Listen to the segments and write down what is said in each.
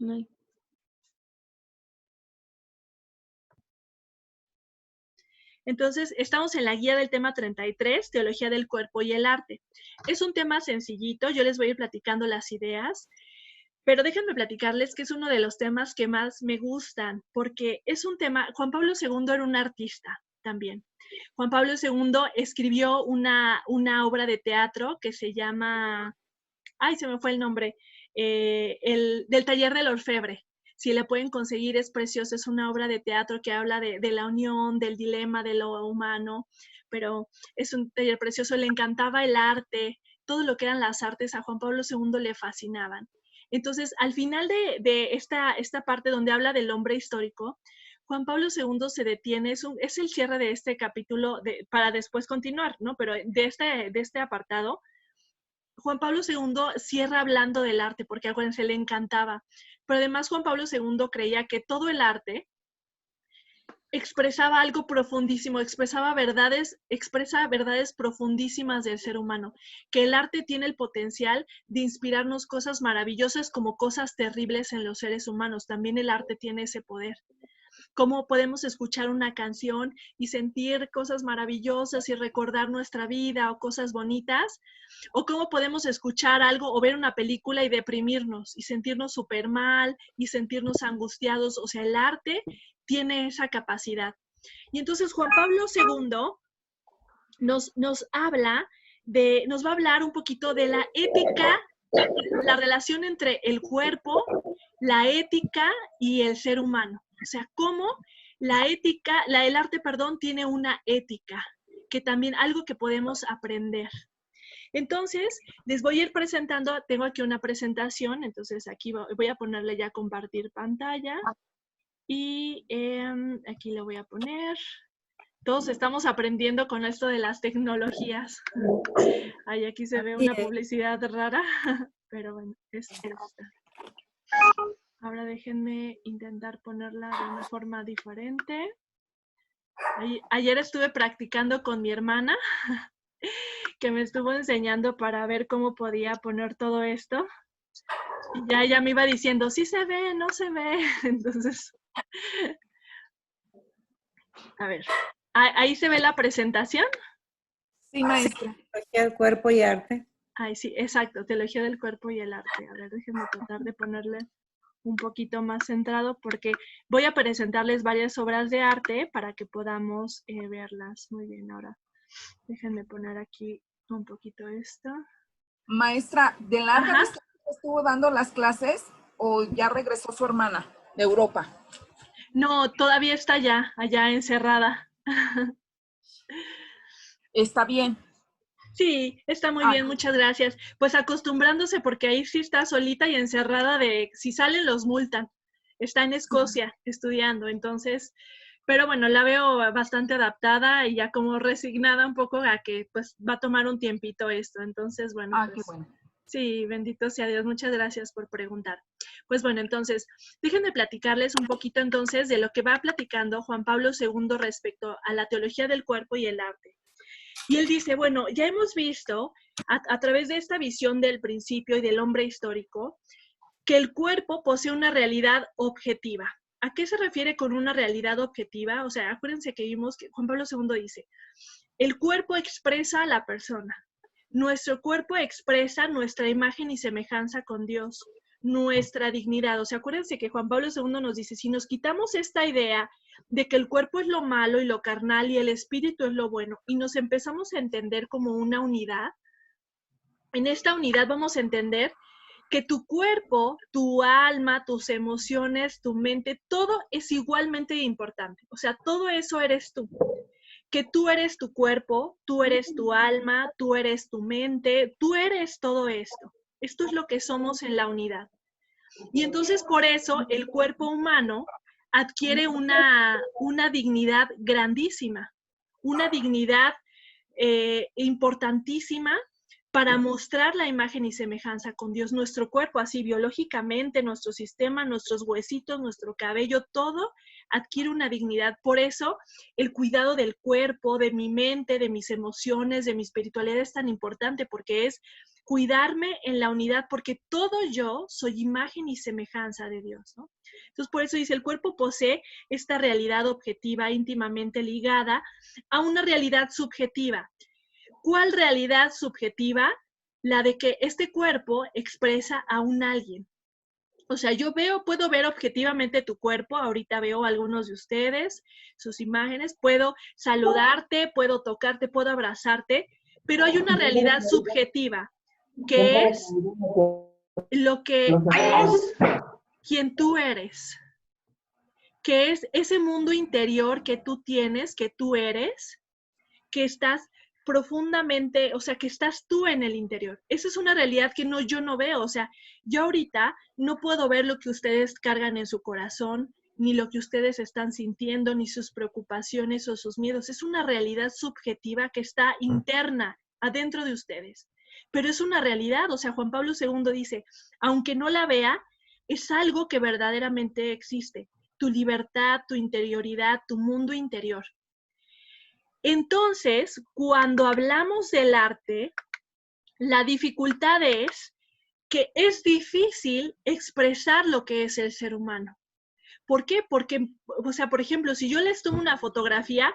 Ay. Entonces, estamos en la guía del tema 33, Teología del Cuerpo y el Arte. Es un tema sencillito, yo les voy a ir platicando las ideas, pero déjenme platicarles que es uno de los temas que más me gustan, porque es un tema, Juan Pablo II era un artista también. Juan Pablo II escribió una obra de teatro que se llama, ay, se me fue el nombre, del Taller del Orfebre. Si la pueden conseguir, es preciosa, es una obra de teatro que habla de la unión, del dilema de lo humano, pero es un taller precioso, le encantaba el arte, todo lo que eran las artes, a Juan Pablo II le fascinaban. Entonces, al final de esta parte donde habla del hombre histórico, Juan Pablo II se detiene, es el cierre de este capítulo para después continuar, ¿no? Pero de este apartado, Juan Pablo II cierra hablando del arte, porque acuérdense, le encantaba. Pero además Juan Pablo II creía que todo el arte expresaba algo profundísimo, expresa verdades profundísimas del ser humano, que el arte tiene el potencial de inspirarnos cosas maravillosas como cosas terribles en los seres humanos. También el arte tiene ese poder. Cómo podemos escuchar una canción y sentir cosas maravillosas y recordar nuestra vida o cosas bonitas, o cómo podemos escuchar algo o ver una película y deprimirnos y sentirnos súper mal y sentirnos angustiados. O sea, el arte tiene esa capacidad. Y entonces Juan Pablo II nos va a hablar un poquito de la ética, la relación entre el cuerpo, la ética y el ser humano. O sea, cómo la ética, el arte, perdón, tiene una ética, que también algo que podemos aprender. Entonces, les voy a ir presentando, tengo aquí una presentación, entonces aquí voy a ponerle ya compartir pantalla y aquí le voy a poner. Todos estamos aprendiendo con esto de las tecnologías. Ay, aquí se ve una publicidad rara, pero bueno, es esta. Ahora déjenme intentar ponerla de una forma diferente. Ayer estuve practicando con mi hermana, que me estuvo enseñando para ver cómo podía poner todo esto. Y ya ella me iba diciendo, sí se ve, no se ve. Entonces, a ver, ahí se ve la presentación. Sí, maestra. Teología del Cuerpo y Arte. Ay, sí, exacto, Teología del Cuerpo y el Arte. A ver, déjenme tratar de ponerle un poquito más centrado porque voy a presentarles varias obras de arte para que podamos verlas. Muy bien, ahora déjenme poner aquí un poquito esto. Maestra, ¿de larga distancia estuvo dando las clases o ya regresó su hermana de Europa? No, todavía está allá encerrada. Está bien. Sí, está muy bien, muchas gracias. Pues acostumbrándose porque ahí sí está solita y encerrada si salen los multan. Está en Escocia estudiando, entonces, pero bueno, la veo bastante adaptada y ya como resignada un poco a que pues va a tomar un tiempito esto. Entonces, bueno, pues qué bueno. sí, bendito sea Dios, muchas gracias por preguntar. Pues bueno, entonces, déjenme platicarles un poquito entonces de lo que va platicando Juan Pablo II respecto a la teología del cuerpo y el arte. Y él dice, bueno, ya hemos visto a través de esta visión del principio y del hombre histórico, que el cuerpo posee una realidad objetiva. ¿A qué se refiere con una realidad objetiva? O sea, acuérdense que vimos que Juan Pablo II dice, el cuerpo expresa a la persona. Nuestro cuerpo expresa nuestra imagen y semejanza con Dios, nuestra dignidad. O sea, acuérdense que Juan Pablo II nos dice, si nos quitamos esta idea de que el cuerpo es lo malo y lo carnal y el espíritu es lo bueno, y nos empezamos a entender como una unidad, en esta unidad vamos a entender que tu cuerpo, tu alma, tus emociones, tu mente, todo es igualmente importante. O sea, todo eso eres tú. Que tú eres tu cuerpo, tú eres tu alma, tú eres tu mente, tú eres todo esto. Esto es lo que somos en la unidad. Y entonces por eso el cuerpo humano adquiere una dignidad grandísima, una dignidad importantísima para mostrar la imagen y semejanza con Dios. Nuestro cuerpo, así biológicamente, nuestro sistema, nuestros huesitos, nuestro cabello, todo adquiere una dignidad. Por eso el cuidado del cuerpo, de mi mente, de mis emociones, de mi espiritualidad es tan importante, porque es cuidarme en la unidad, porque todo yo soy imagen y semejanza de Dios, ¿no? Entonces, por eso dice, el cuerpo posee esta realidad objetiva íntimamente ligada a una realidad subjetiva. ¿Cuál realidad subjetiva? La de que este cuerpo expresa a un alguien. O sea, puedo ver objetivamente tu cuerpo, ahorita veo a algunos de ustedes, sus imágenes, puedo saludarte, puedo tocarte, puedo abrazarte, pero hay una realidad subjetiva, que es lo que es quien tú eres, que es ese mundo interior que tú tienes, que tú eres, que estás profundamente, o sea, que estás tú en el interior. Esa es una realidad que yo no veo. O sea, yo ahorita no puedo ver lo que ustedes cargan en su corazón, ni lo que ustedes están sintiendo, ni sus preocupaciones o sus miedos. Es una realidad subjetiva que está interna, adentro de ustedes. Pero es una realidad. O sea, Juan Pablo II dice, aunque no la vea, es algo que verdaderamente existe. Tu libertad, tu interioridad, tu mundo interior. Entonces, cuando hablamos del arte, la dificultad es que es difícil expresar lo que es el ser humano. ¿Por qué? Porque, o sea, por ejemplo, si yo les tomo una fotografía,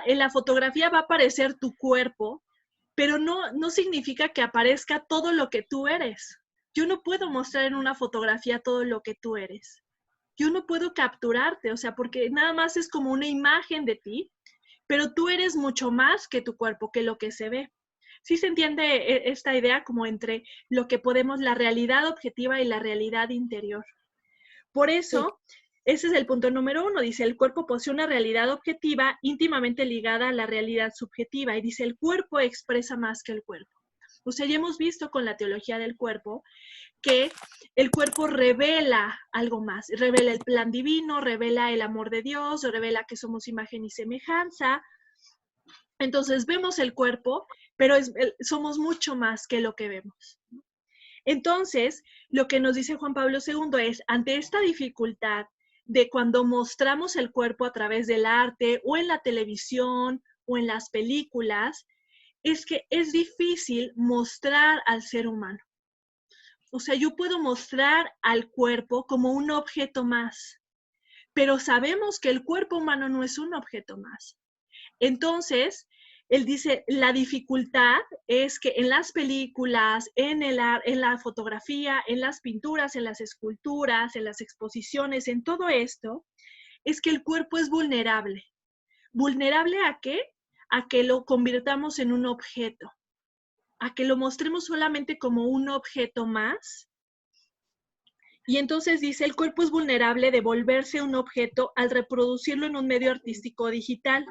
en la fotografía va a aparecer tu cuerpo, pero no significa que aparezca todo lo que tú eres. Yo no puedo mostrar en una fotografía todo lo que tú eres. Yo no puedo capturarte, o sea, porque nada más es como una imagen de ti, pero tú eres mucho más que tu cuerpo, que lo que se ve. ¿Sí se entiende esta idea como entre lo que podemos, la realidad objetiva y la realidad interior? Por eso, ese es el punto número 1. Dice, el cuerpo posee una realidad objetiva íntimamente ligada a la realidad subjetiva. Y dice, el cuerpo expresa más que el cuerpo. O sea, ya hemos visto con la teología del cuerpo que el cuerpo revela algo más, revela el plan divino, revela el amor de Dios, revela que somos imagen y semejanza. Entonces vemos el cuerpo, pero somos mucho más que lo que vemos. Entonces, lo que nos dice Juan Pablo II es, ante esta dificultad de cuando mostramos el cuerpo a través del arte o en la televisión o en las películas, es que es difícil mostrar al ser humano. O sea, yo puedo mostrar al cuerpo como un objeto más, pero sabemos que el cuerpo humano no es un objeto más. Entonces, él dice, la dificultad es que en las películas, en la fotografía, en las pinturas, en las esculturas, en las exposiciones, en todo esto, es que el cuerpo es vulnerable. ¿Vulnerable a qué? A que lo convirtamos en un objeto, a que lo mostremos solamente como un objeto más. Y entonces dice, el cuerpo es vulnerable de volverse un objeto al reproducirlo en un medio artístico digital.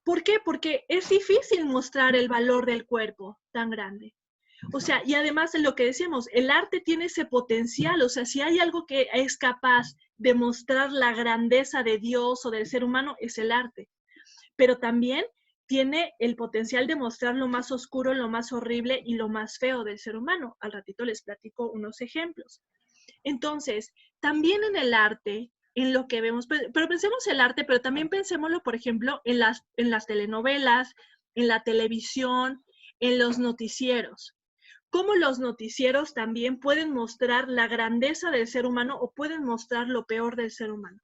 ¿Por qué? Porque es difícil mostrar el valor del cuerpo tan grande. O sea, y además de lo que decíamos, el arte tiene ese potencial. O sea, si hay algo que es capaz de mostrar la grandeza de Dios o del ser humano, es el arte. Pero también tiene el potencial de mostrar lo más oscuro, lo más horrible y lo más feo del ser humano. Al ratito les platico unos ejemplos. Entonces, también en el arte, en lo que vemos, pero pensemos el arte, pero también pensémoslo, por ejemplo, en las telenovelas, en la televisión, en los noticieros. Cómo los noticieros también pueden mostrar la grandeza del ser humano o pueden mostrar lo peor del ser humano.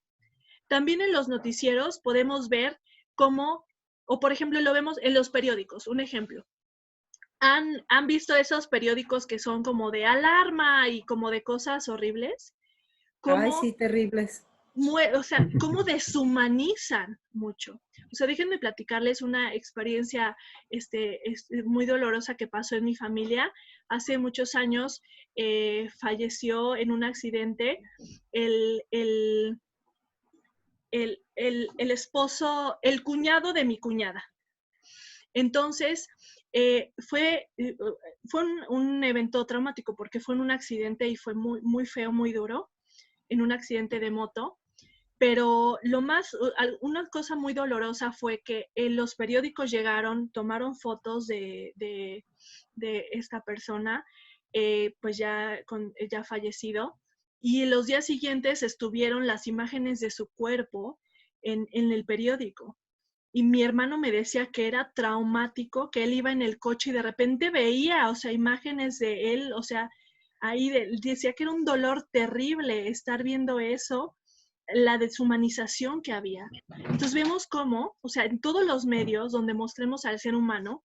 También en los noticieros podemos ver cómo, o por ejemplo, lo vemos en los periódicos. Un ejemplo. ¿Han visto esos periódicos que son como de alarma y como de cosas horribles? Ay, Cómo, sí, terribles. o sea, cómo deshumanizan mucho. O sea, déjenme platicarles una experiencia muy dolorosa que pasó en mi familia. Hace muchos años falleció en un accidente el esposo, el cuñado de mi cuñada. Entonces, fue un evento traumático porque fue en un accidente y fue muy, muy feo, muy duro, en un accidente de moto. Pero una cosa muy dolorosa fue que los periódicos llegaron, tomaron fotos de esta persona, pues ya fallecido, y en los días siguientes estuvieron las imágenes de su cuerpo en el periódico. Y mi hermano me decía que era traumático, que él iba en el coche y de repente veía, o sea, imágenes de él, o sea, ahí decía que era un dolor terrible estar viendo eso, la deshumanización que había. Entonces vemos cómo, o sea, en todos los medios donde mostremos al ser humano,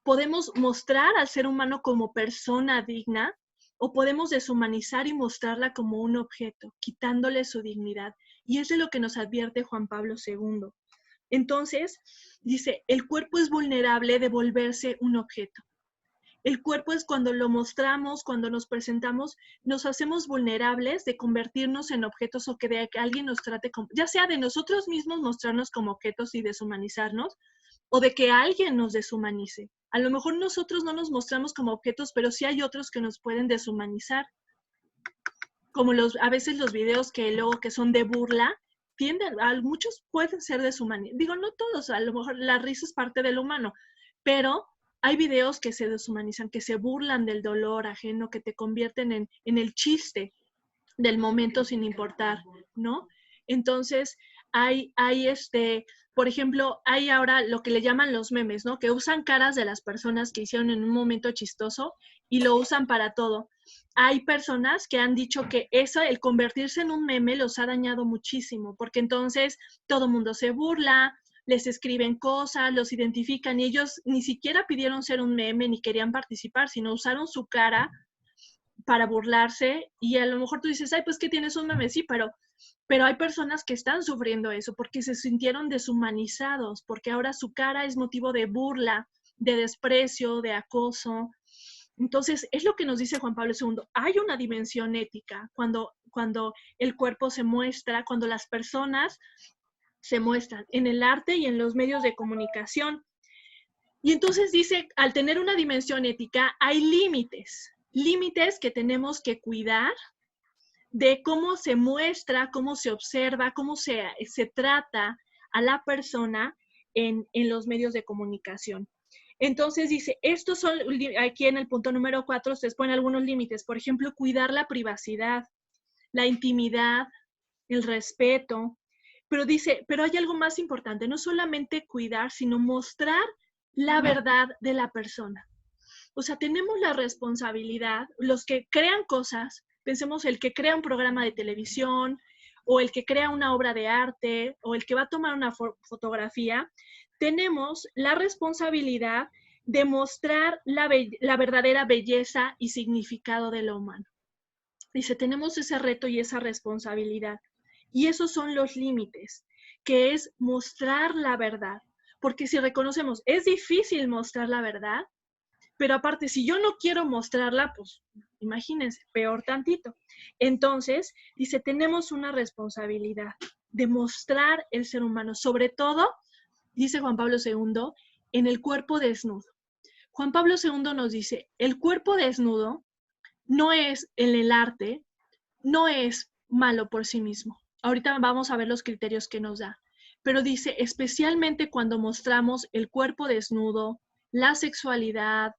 podemos mostrar al ser humano como persona digna o podemos deshumanizar y mostrarla como un objeto, quitándole su dignidad. Y eso es lo que nos advierte Juan Pablo II. Entonces, dice, el cuerpo es vulnerable de volverse un objeto. El cuerpo es cuando lo mostramos, cuando nos presentamos, nos hacemos vulnerables de convertirnos en objetos o que alguien nos trate como, ya sea de nosotros mismos mostrarnos como objetos y deshumanizarnos, o de que alguien nos deshumanice. A lo mejor nosotros no nos mostramos como objetos, pero sí hay otros que nos pueden deshumanizar. Como a veces los videos que luego que son de burla, muchos pueden ser deshumanizados. Digo, no todos, a lo mejor la risa es parte del humano, pero hay videos que se deshumanizan, que se burlan del dolor ajeno, que te convierten en el chiste del momento sin importar, ¿no? Entonces, hay por ejemplo, hay ahora lo que le llaman los memes, ¿no? Que usan caras de las personas que hicieron en un momento chistoso y lo usan para todo. Hay personas que han dicho que eso, el convertirse en un meme, los ha dañado muchísimo, porque entonces todo el mundo se burla, les escriben cosas, los identifican y ellos ni siquiera pidieron ser un meme ni querían participar, sino usaron su cara para burlarse y a lo mejor tú dices, ay, pues que tienes un meme, sí, pero hay personas que están sufriendo eso porque se sintieron deshumanizados, porque ahora su cara es motivo de burla, de desprecio, de acoso. Entonces, es lo que nos dice Juan Pablo II. Hay una dimensión ética cuando el cuerpo se muestra, cuando las personas se muestran en el arte y en los medios de comunicación. Y entonces dice, al tener una dimensión ética, hay límites que tenemos que cuidar de cómo se muestra, cómo se observa, cómo se trata a la persona en los medios de comunicación. Entonces dice, estos son, aquí en el punto número 4, se ponen algunos límites. Por ejemplo, cuidar la privacidad, la intimidad, el respeto. Pero dice, pero hay algo más importante, no solamente cuidar, sino mostrar la verdad de la persona. O sea, tenemos la responsabilidad, los que crean cosas, pensemos el que crea un programa de televisión, o el que crea una obra de arte, o el que va a tomar una fotografía, tenemos la responsabilidad de mostrar la verdadera belleza y significado de lo humano. Dice, tenemos ese reto y esa responsabilidad. Y esos son los límites, que es mostrar la verdad. Porque si reconocemos, es difícil mostrar la verdad, pero aparte, si yo no quiero mostrarla, pues imagínense, peor tantito. Entonces, dice, tenemos una responsabilidad de mostrar el ser humano, sobre todo, dice Juan Pablo II, en el cuerpo desnudo. Juan Pablo II nos dice, el cuerpo desnudo no es en el arte, no es malo por sí mismo. Ahorita vamos a ver los criterios que nos da, pero dice, especialmente cuando mostramos el cuerpo desnudo, la sexualidad,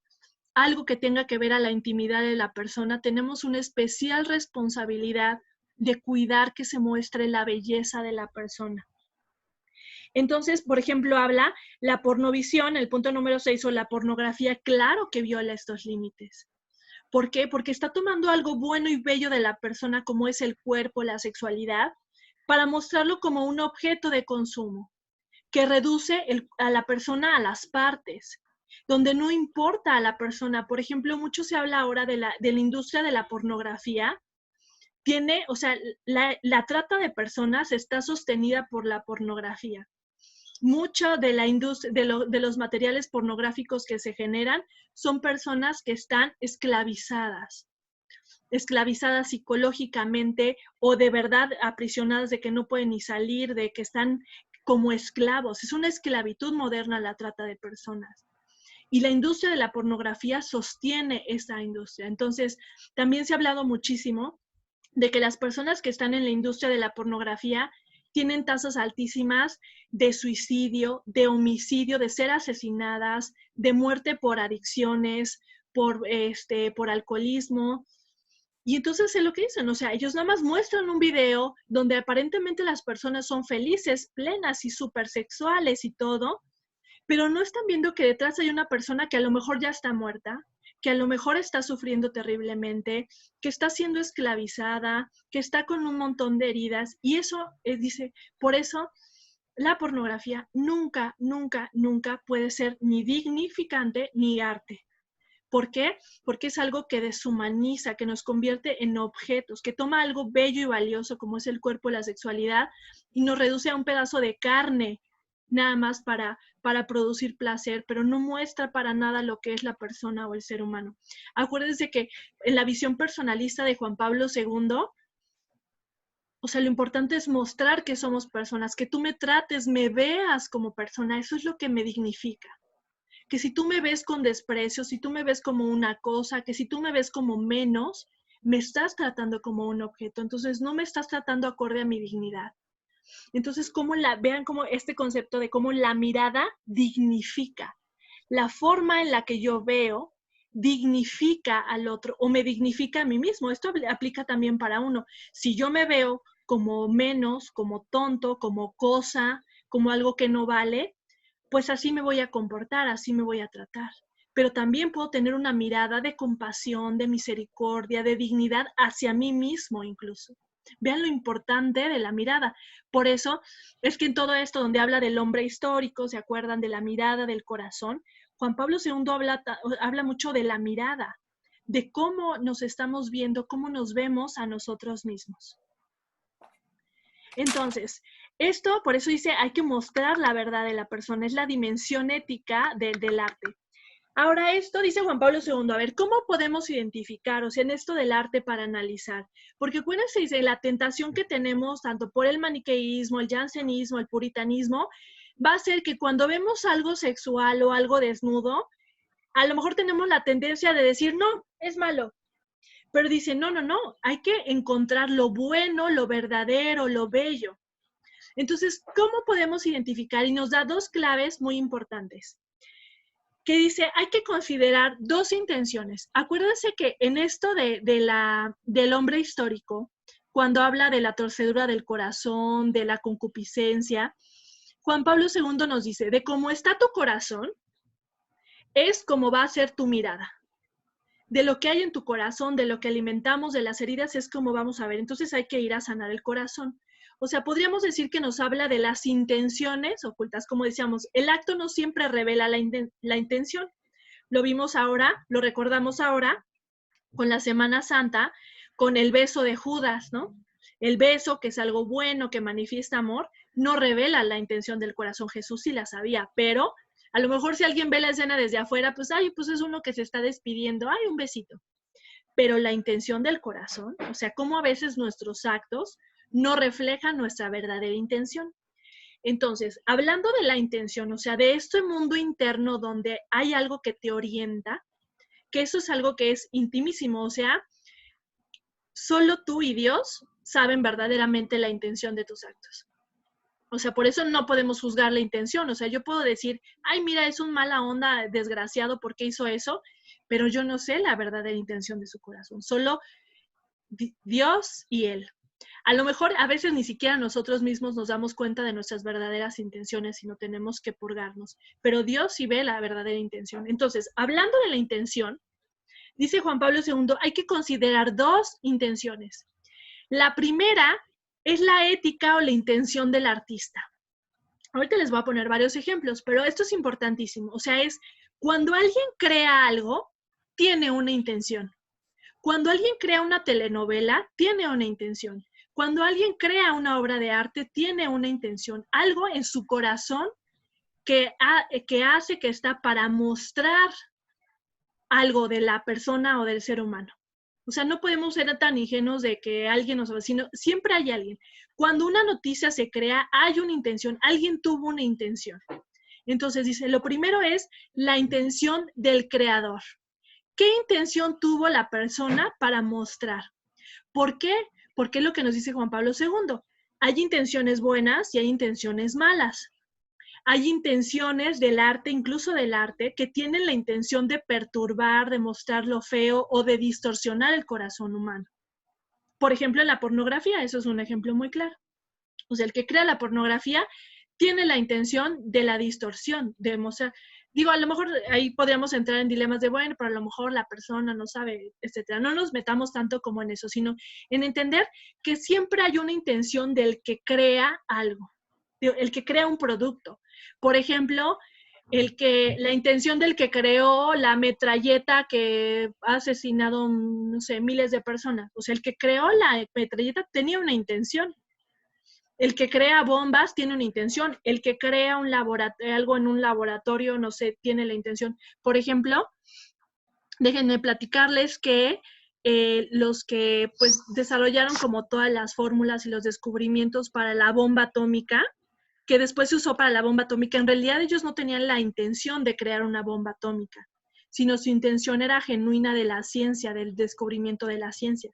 algo que tenga que ver a la intimidad de la persona, tenemos una especial responsabilidad de cuidar que se muestre la belleza de la persona. Entonces, por ejemplo, habla la pornovisión, el punto número 6, o la pornografía, claro que viola estos límites. ¿Por qué? Porque está tomando algo bueno y bello de la persona, como es el cuerpo, la sexualidad, para mostrarlo como un objeto de consumo, que reduce a la persona a las partes, donde no importa a la persona. Por ejemplo, mucho se habla ahora de la industria de la pornografía. O sea, la trata de personas está sostenida por la pornografía. Mucho de la industria, de los materiales pornográficos que se generan son personas que están esclavizadas psicológicamente o de verdad aprisionadas de que no pueden ni salir, de que están como esclavos. Es una esclavitud moderna la trata de personas. Y la industria de la pornografía sostiene esa industria. Entonces, también se ha hablado muchísimo de que las personas que están en la industria de la pornografía tienen tasas altísimas de suicidio, de homicidio, de ser asesinadas, de muerte por adicciones, por alcoholismo. Y entonces es lo que dicen, o sea, ellos nada más muestran un video donde aparentemente las personas son felices, plenas y súper sexuales y todo, pero no están viendo que detrás hay una persona que a lo mejor ya está muerta, que a lo mejor está sufriendo terriblemente, que está siendo esclavizada, que está con un montón de heridas. Y eso, dice, por eso la pornografía nunca, nunca, nunca puede ser ni dignificante ni arte. ¿Por qué? Porque es algo que deshumaniza, que nos convierte en objetos, que toma algo bello y valioso como es el cuerpo y la sexualidad y nos reduce a un pedazo de carne nada más para producir placer, pero no muestra para nada lo que es la persona o el ser humano. Acuérdense que en la visión personalista de Juan Pablo II, o sea, lo importante es mostrar que somos personas, que tú me trates, me veas como persona, eso es lo que me dignifica. Que si tú me ves con desprecio, si tú me ves como una cosa, que si tú me ves como menos, me estás tratando como un objeto, entonces no me estás tratando acorde a mi dignidad. Entonces, vean cómo este concepto de cómo la mirada dignifica. La forma en la que yo veo dignifica al otro o me dignifica a mí mismo. Esto aplica también para uno. Si yo me veo como menos, como tonto, como cosa, como algo que no vale, pues así me voy a comportar, así me voy a tratar. Pero también puedo tener una mirada de compasión, de misericordia, de dignidad hacia mí mismo incluso. Vean lo importante de la mirada. Por eso es que en todo esto donde habla del hombre histórico, ¿se acuerdan de la mirada del corazón? Juan Pablo II habla mucho de la mirada, de cómo nos estamos viendo, cómo nos vemos a nosotros mismos. Entonces, esto, por eso dice, hay que mostrar la verdad de la persona, es la dimensión ética del arte. Ahora esto dice Juan Pablo II, a ver, ¿cómo podemos identificar, o sea, en esto del arte para analizar? Porque acuérdense, dice, la tentación que tenemos, tanto por el maniqueísmo, el jansenismo, el puritanismo, va a ser que cuando vemos algo sexual o algo desnudo, a lo mejor tenemos la tendencia de decir, no, es malo. Pero dice, no, no, no, hay que encontrar lo bueno, lo verdadero, lo bello. Entonces, ¿cómo podemos identificar? Y nos da dos claves muy importantes. Que dice, hay que considerar dos intenciones. Acuérdense que en esto del hombre histórico, cuando habla de la torcedura del corazón, de la concupiscencia, Juan Pablo II nos dice, de cómo está tu corazón, es como va a ser tu mirada. De lo que hay en tu corazón, de lo que alimentamos, de las heridas, es como vamos a ver. Entonces hay que ir a sanar el corazón. O sea, podríamos decir que nos habla de las intenciones ocultas. Como decíamos, el acto no siempre revela la intención. Lo vimos ahora, lo recordamos ahora, con la Semana Santa, con el beso de Judas, ¿no? El beso, que es algo bueno, que manifiesta amor, no revela la intención del corazón. Jesús sí la sabía, pero a lo mejor si alguien ve la escena desde afuera, pues, ay, pues es uno que se está despidiendo, ay, un besito. Pero la intención del corazón, o sea, cómo a veces nuestros actos no reflejan nuestra verdadera intención. Entonces, hablando de la intención, o sea, de este mundo interno donde hay algo que te orienta, que eso es algo que es intimísimo, o sea, solo tú y Dios saben verdaderamente la intención de tus actos. O sea, por eso no podemos juzgar la intención. O sea, yo puedo decir, ay, mira, es un mala onda, desgraciado, ¿por qué hizo eso? Pero yo no sé la verdadera intención de su corazón. Solo Dios y Él. A lo mejor a veces ni siquiera nosotros mismos nos damos cuenta de nuestras verdaderas intenciones y no tenemos que purgarnos. Pero Dios sí ve la verdadera intención. Entonces, hablando de la intención, dice Juan Pablo II, hay que considerar dos intenciones. La primera es la ética o la intención del artista. Ahorita les voy a poner varios ejemplos, pero esto es importantísimo. O sea, es cuando alguien crea algo, tiene una intención. Cuando alguien crea una telenovela, tiene una intención. Cuando alguien crea una obra de arte, tiene una intención. Algo en su corazón que hace que está para mostrar algo de la persona o del ser humano. O sea, no podemos ser tan ingenuos de que alguien nos va, sino siempre hay alguien. Cuando una noticia se crea, hay una intención, alguien tuvo una intención. Entonces dice, lo primero es la intención del creador. ¿Qué intención tuvo la persona para mostrar? ¿Por qué? Porque es lo que nos dice Juan Pablo II. Hay intenciones buenas y hay intenciones malas. Hay intenciones del arte, incluso del arte, que tienen la intención de perturbar, de mostrar lo feo o de distorsionar el corazón humano. Por ejemplo, en la pornografía, eso es un ejemplo muy claro. O sea, el que crea la pornografía tiene la intención de la distorsión, de mostrar. Digo, a lo mejor ahí podríamos entrar en dilemas de, bueno, pero a lo mejor la persona no sabe, etcétera. No nos metamos tanto como en eso, sino en entender que siempre hay una intención del que crea algo, el que crea un producto. Por ejemplo, la intención del que creó la metralleta que ha asesinado, no sé, miles de personas. O sea, el que creó la metralleta tenía una intención. El que crea bombas tiene una intención. El que crea algo en un laboratorio, no sé, tiene la intención. Por ejemplo, déjenme platicarles que los que pues desarrollaron como todas las fórmulas y los descubrimientos para la bomba atómica, que después se usó para la bomba atómica, en realidad ellos no tenían la intención de crear una bomba atómica, sino su intención era genuina de la ciencia, del descubrimiento de la ciencia.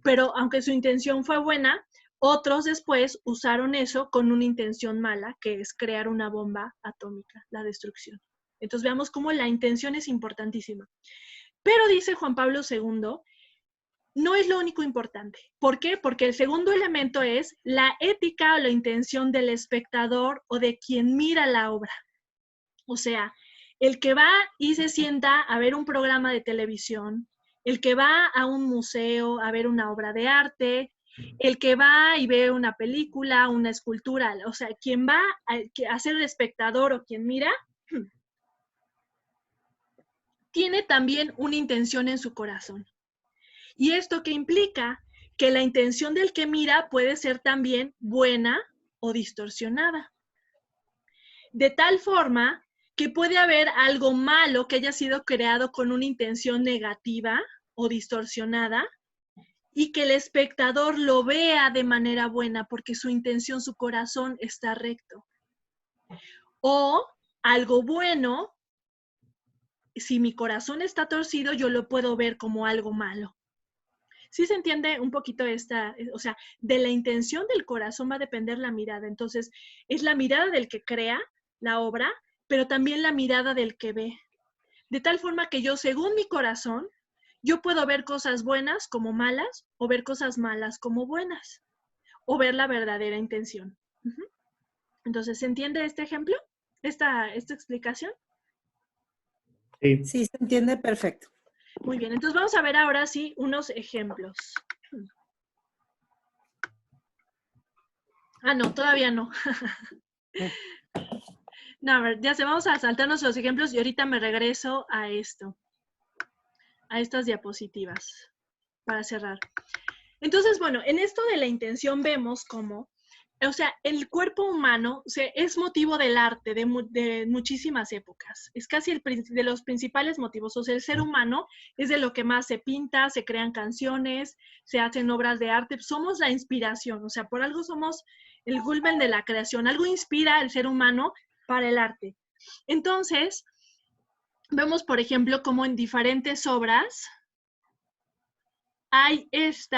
Pero aunque su intención fue buena, otros después usaron eso con una intención mala, que es crear una bomba atómica, la destrucción. Entonces veamos cómo la intención es importantísima. Pero dice Juan Pablo II, no es lo único importante. ¿Por qué? Porque el segundo elemento es la ética o la intención del espectador o de quien mira la obra. O sea, el que va y se sienta a ver un programa de televisión, el que va a un museo a ver una obra de arte, el que va y ve una película, una escultura, o sea, quien va a ser el espectador o quien mira, tiene también una intención en su corazón. ¿Y esto qué implica? Que la intención del que mira puede ser también buena o distorsionada. De tal forma que puede haber algo malo que haya sido creado con una intención negativa o distorsionada y que el espectador lo vea de manera buena porque su intención, su corazón está recto. O algo bueno, si mi corazón está torcido, yo lo puedo ver como algo malo. ¿Sí se entiende un poquito o sea, de la intención del corazón va a depender la mirada? Entonces, es la mirada del que crea la obra, pero también la mirada del que ve. De tal forma que yo, según mi corazón, yo puedo ver cosas buenas como malas, o ver cosas malas como buenas, o ver la verdadera intención. Entonces, ¿se entiende este ejemplo? ¿Esta explicación? Sí. Sí, se entiende perfecto. Muy bien, entonces vamos a ver ahora sí unos ejemplos. Ah, no, todavía no. No, a ver, ya se vamos a saltarnos los ejemplos y ahorita me regreso a esto, a estas diapositivas, para cerrar. Entonces, bueno, en esto de la intención vemos cómo, o sea, el cuerpo humano es motivo del arte de muchísimas épocas. Es casi de los principales motivos. O sea, el ser humano es de lo que más se pinta, se crean canciones, se hacen obras de arte. Somos la inspiración, o sea, por algo somos el culmen de la creación. Algo inspira al ser humano para el arte. Entonces, vemos, por ejemplo, cómo en diferentes obras hay este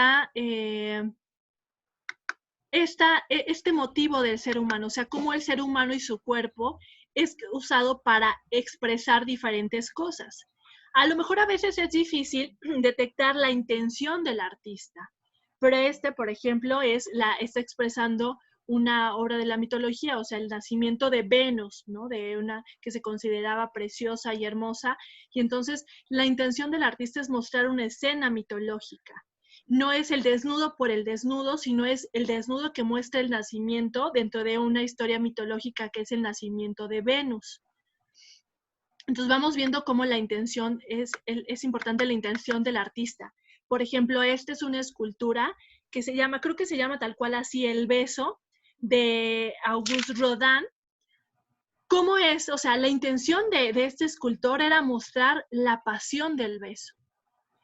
motivo del ser humano, o sea, cómo el ser humano y su cuerpo es usado para expresar diferentes cosas. A lo mejor a veces es difícil detectar la intención del artista, pero por ejemplo, está expresando una obra de la mitología, o sea, el nacimiento de Venus, ¿no? De una que se consideraba preciosa y hermosa, y entonces la intención del artista es mostrar una escena mitológica. No es el desnudo por el desnudo, sino es el desnudo que muestra el nacimiento dentro de una historia mitológica que es el nacimiento de Venus. Entonces vamos viendo cómo la intención es importante, la intención del artista. Por ejemplo, esta es una escultura que creo que se llama tal cual así, El beso, de Auguste Rodin. ¿Cómo es? O sea, la intención de este escultor era mostrar la pasión del beso.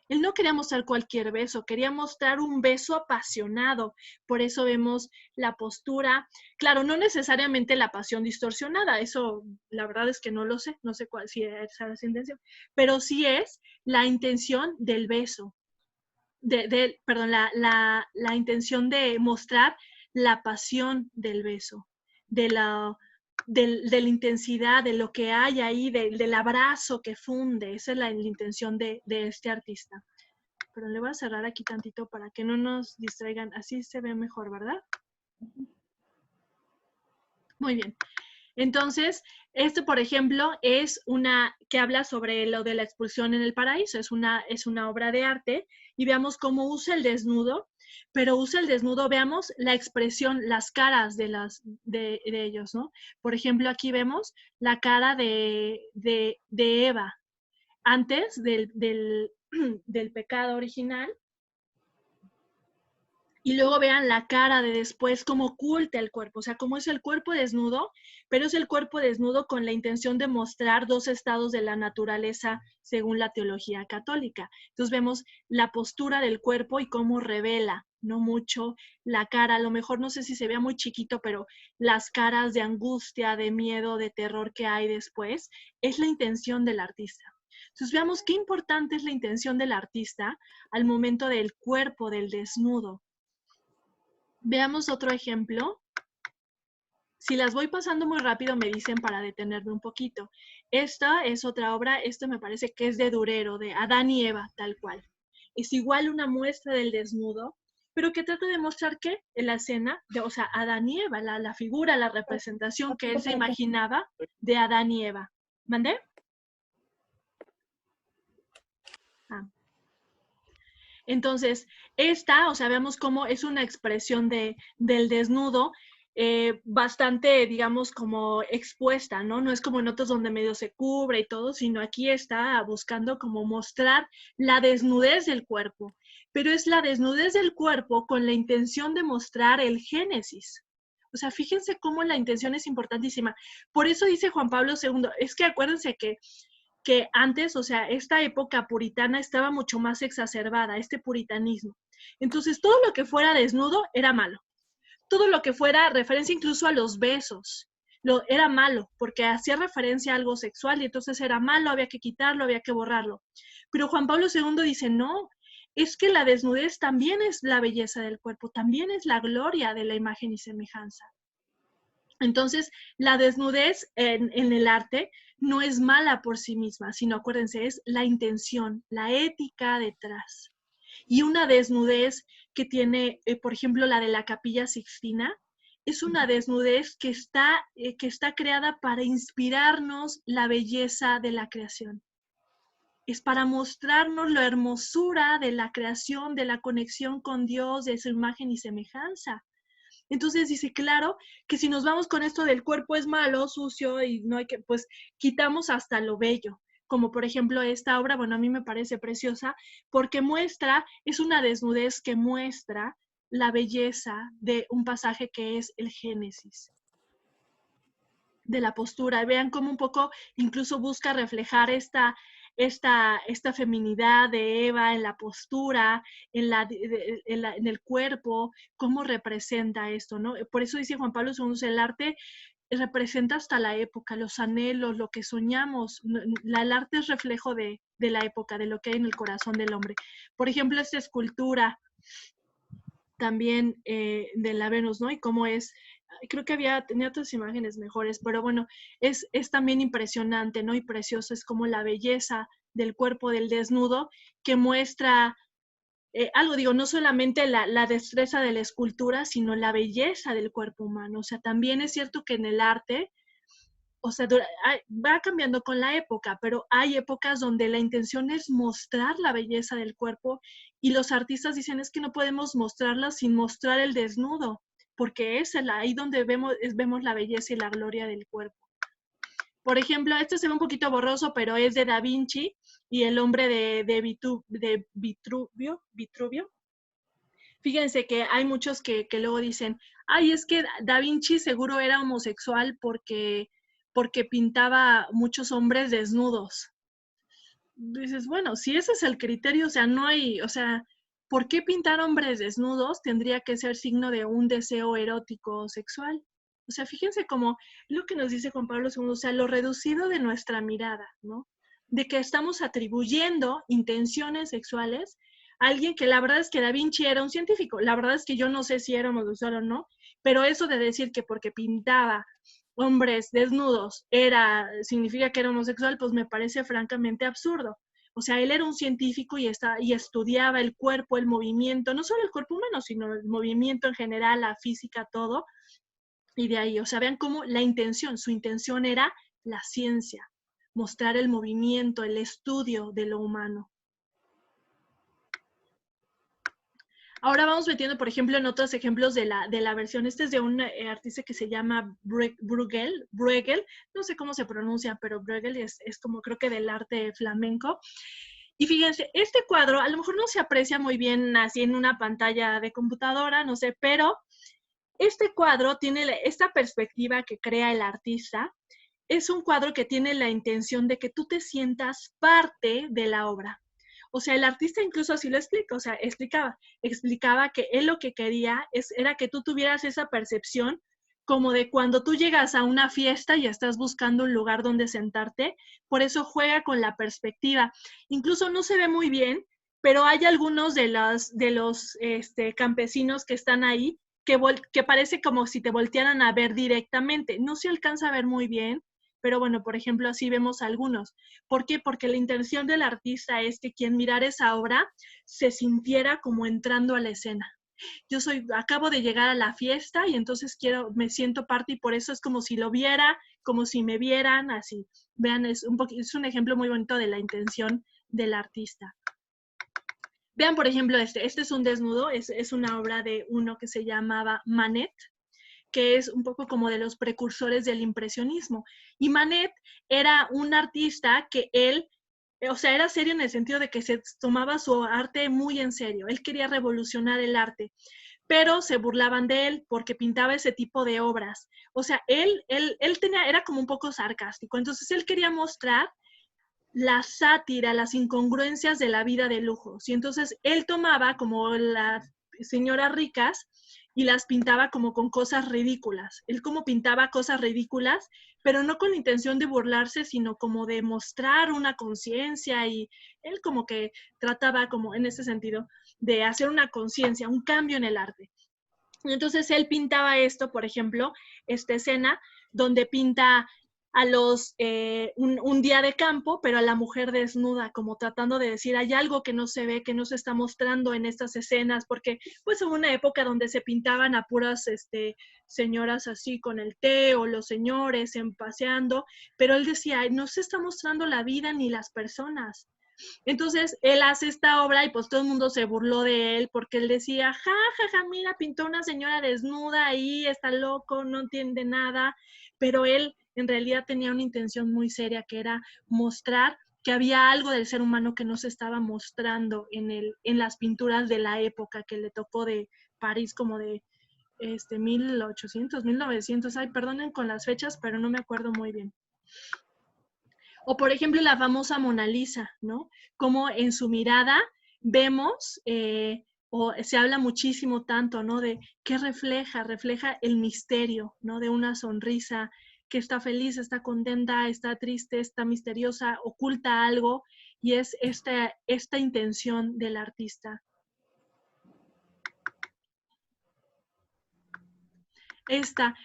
Él no quería mostrar cualquier beso, quería mostrar un beso apasionado. Por eso vemos la postura. Claro, no necesariamente la pasión distorsionada, eso la verdad es que no lo sé, no sé cuál si es esa intención, pero sí es la intención del beso, perdón, la intención de mostrar la pasión del beso, de la intensidad, de lo que hay ahí, del abrazo que funde. Esa es la intención de este artista. Pero le voy a cerrar aquí tantito para que no nos distraigan. Así se ve mejor, ¿verdad? Muy bien. Entonces, este, por ejemplo, es una que habla sobre lo de la expulsión en el paraíso. Es una obra de arte y veamos cómo usa el desnudo, pero usa el desnudo, veamos la expresión, las caras de ellos, ¿no? Por ejemplo, aquí vemos la cara de Eva antes del pecado original. Y luego vean la cara de después, cómo oculta el cuerpo, o sea, cómo es el cuerpo desnudo, pero es el cuerpo desnudo con la intención de mostrar dos estados de la naturaleza según la teología católica. Entonces vemos la postura del cuerpo y cómo revela, no mucho, la cara, a lo mejor no sé si se vea muy chiquito, pero las caras de angustia, de miedo, de terror que hay después, es la intención del artista. Entonces veamos qué importante es la intención del artista al momento del cuerpo, del desnudo. Veamos otro ejemplo. Si las voy pasando muy rápido me dicen para detenerme un poquito. Esta es otra obra, esta me parece que es de Durero, de Adán y Eva, tal cual. Es igual una muestra del desnudo, pero que trata de mostrar que en la escena, o sea, Adán y Eva, la figura, la representación que él se imaginaba de Adán y Eva. ¿Mandé? Entonces, esta, o sea, vemos cómo es una expresión del desnudo bastante, digamos, como expuesta, ¿no? No es como en otros donde medio se cubre y todo, sino aquí está buscando como mostrar la desnudez del cuerpo. Pero es la desnudez del cuerpo con la intención de mostrar el Génesis. O sea, fíjense cómo la intención es importantísima. Por eso dice Juan Pablo II, es que acuérdense que antes, o sea, esta época puritana estaba mucho más exacerbada, este puritanismo. Entonces, todo lo que fuera desnudo era malo. Todo lo que fuera referencia incluso a los besos, era malo, porque hacía referencia a algo sexual y entonces era malo, había que quitarlo, había que borrarlo. Pero Juan Pablo II dice, no, es que la desnudez también es la belleza del cuerpo, también es la gloria de la imagen y semejanza. Entonces, la desnudez en el arte no es mala por sí misma, sino acuérdense, es la intención, la ética detrás. Y una desnudez que tiene, por ejemplo, la de la Capilla Sixtina, es una desnudez que está creada para inspirarnos la belleza de la creación. Es para mostrarnos la hermosura de la creación, de la conexión con Dios, de su imagen y semejanza. Entonces dice, claro, que si nos vamos con esto del cuerpo es malo, sucio y no hay que, pues quitamos hasta lo bello. Como por ejemplo esta obra, bueno, a mí me parece preciosa porque es una desnudez que muestra la belleza de un pasaje que es el Génesis, de la postura. Vean cómo un poco incluso busca reflejar esta feminidad de Eva en la postura, en el cuerpo, cómo representa esto, ¿no? Por eso dice Juan Pablo II, el arte representa hasta la época, los anhelos, lo que soñamos. El arte es reflejo de la época, de lo que hay en el corazón del hombre. Por ejemplo, esta escultura también de la Venus, ¿no? Y cómo es, creo que tenía otras imágenes mejores, pero bueno, es también impresionante, ¿no? Y precioso, es como la belleza del cuerpo del desnudo que muestra algo, digo, no solamente la destreza de la escultura, sino la belleza del cuerpo humano. O sea, también es cierto que en el arte, o sea, va cambiando con la época, pero hay épocas donde la intención es mostrar la belleza del cuerpo y los artistas dicen es que no podemos mostrarla sin mostrar el desnudo, porque es ahí donde vemos la belleza y la gloria del cuerpo. Por ejemplo, este se ve un poquito borroso, pero es de Da Vinci y el hombre de Vitruvio. Fíjense que hay muchos que luego dicen, ay, es que Da Vinci seguro era homosexual porque pintaba muchos hombres desnudos. Dices, bueno, si ese es el criterio, o sea, no hay, o sea, ¿por qué pintar hombres desnudos tendría que ser signo de un deseo erótico o sexual? O sea, fíjense cómo lo que nos dice Juan Pablo II, o sea, lo reducido de nuestra mirada, ¿no? De que estamos atribuyendo intenciones sexuales a alguien que la verdad es que Da Vinci era un científico. La verdad es que yo no sé si era homosexual o no, pero eso de decir que porque pintaba hombres desnudos significa que era homosexual, pues me parece francamente absurdo. O sea, él era un científico y estudiaba el cuerpo, el movimiento, no solo el cuerpo humano, sino el movimiento en general, la física, todo. Y de ahí, o sea, vean cómo su intención era la ciencia, mostrar el movimiento, el estudio de lo humano. Ahora vamos metiendo, por ejemplo, en otros ejemplos de la versión. Este es de un artista que se llama Bruegel, no sé cómo se pronuncia, pero Bruegel es como creo que del arte flamenco. Y fíjense, este cuadro a lo mejor no se aprecia muy bien así en una pantalla de computadora, no sé, pero este cuadro tiene esta perspectiva que crea el artista. Es un cuadro que tiene la intención de que tú te sientas parte de la obra. O sea, el artista incluso así lo explica, o sea, explicaba que él lo que quería era que tú tuvieras esa percepción como de cuando tú llegas a una fiesta y estás buscando un lugar donde sentarte, por eso juega con la perspectiva. Incluso no se ve muy bien, pero hay algunos de los campesinos que están ahí que parece como si te voltearan a ver directamente. No se alcanza a ver muy bien, pero bueno, por ejemplo, así vemos algunos. ¿Por qué? Porque la intención del artista es que quien mirara esa obra se sintiera como entrando a la escena. Acabo de llegar a la fiesta y entonces me siento parte y por eso es como si lo viera, como si me vieran, así. Vean, es un ejemplo muy bonito de la intención del artista. Vean, por ejemplo, este es un desnudo, es una obra de uno que se llamaba Manet, que es un poco como de los precursores del impresionismo. Y Manet era un artista que o sea, era serio en el sentido de que se tomaba su arte muy en serio. Él quería revolucionar el arte, pero se burlaban de él porque pintaba ese tipo de obras. O sea, era como un poco sarcástico. Entonces, él quería mostrar la sátira, las incongruencias de la vida de lujos. Y entonces él tomaba como las señoras ricas y las pintaba como con cosas ridículas. Él como pintaba cosas ridículas, pero no con la intención de burlarse, sino como de mostrar una conciencia y él como que trataba como en ese sentido de hacer una conciencia, un cambio en el arte. Y entonces él pintaba esto, por ejemplo, esta escena donde pinta a un día de campo, pero a la mujer desnuda, como tratando de decir, hay algo que no se ve, que no se está mostrando en estas escenas, porque pues en una época donde se pintaban a puras señoras así con el té, o los señores paseando, pero él decía, no se está mostrando la vida ni las personas. Entonces, él hace esta obra y pues todo el mundo se burló de él porque él decía, ja, ja, ja, mira, pintó una señora desnuda ahí, está loco, no entiende nada, pero él en realidad tenía una intención muy seria que era mostrar que había algo del ser humano que no se estaba mostrando en las pinturas de la época que le tocó de París, como de 1800, 1900, ay, perdonen con las fechas, pero no me acuerdo muy bien. O por ejemplo la famosa Mona Lisa, ¿no? Como en su mirada vemos, o se habla muchísimo tanto, ¿no? De qué refleja el misterio, ¿no? De una sonrisa que está feliz, está contenta, está triste, está misteriosa, oculta algo, y es esta intención del artista. Esta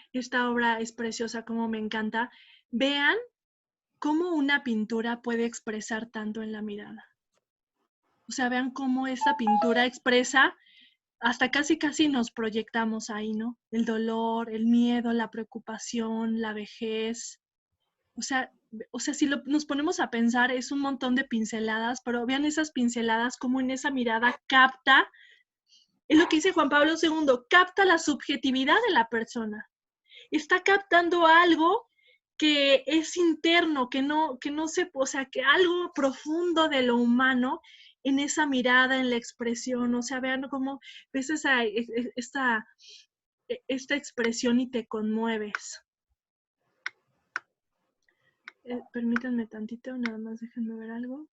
obra es preciosa, como me encanta. Vean cómo una pintura puede expresar tanto en la mirada. O sea, vean cómo esta pintura expresa, hasta casi nos proyectamos ahí, ¿no? El dolor, el miedo, la preocupación, la vejez. O sea si nos ponemos a pensar, es un montón de pinceladas, pero vean esas pinceladas como en esa mirada capta, es lo que dice Juan Pablo II, capta la subjetividad de la persona. Está captando algo que es interno, que no se, o sea, que algo profundo de lo humano en esa mirada, en la expresión, o sea, vean cómo ves esta expresión y te conmueves. Permítanme tantito, nada más déjenme ver algo.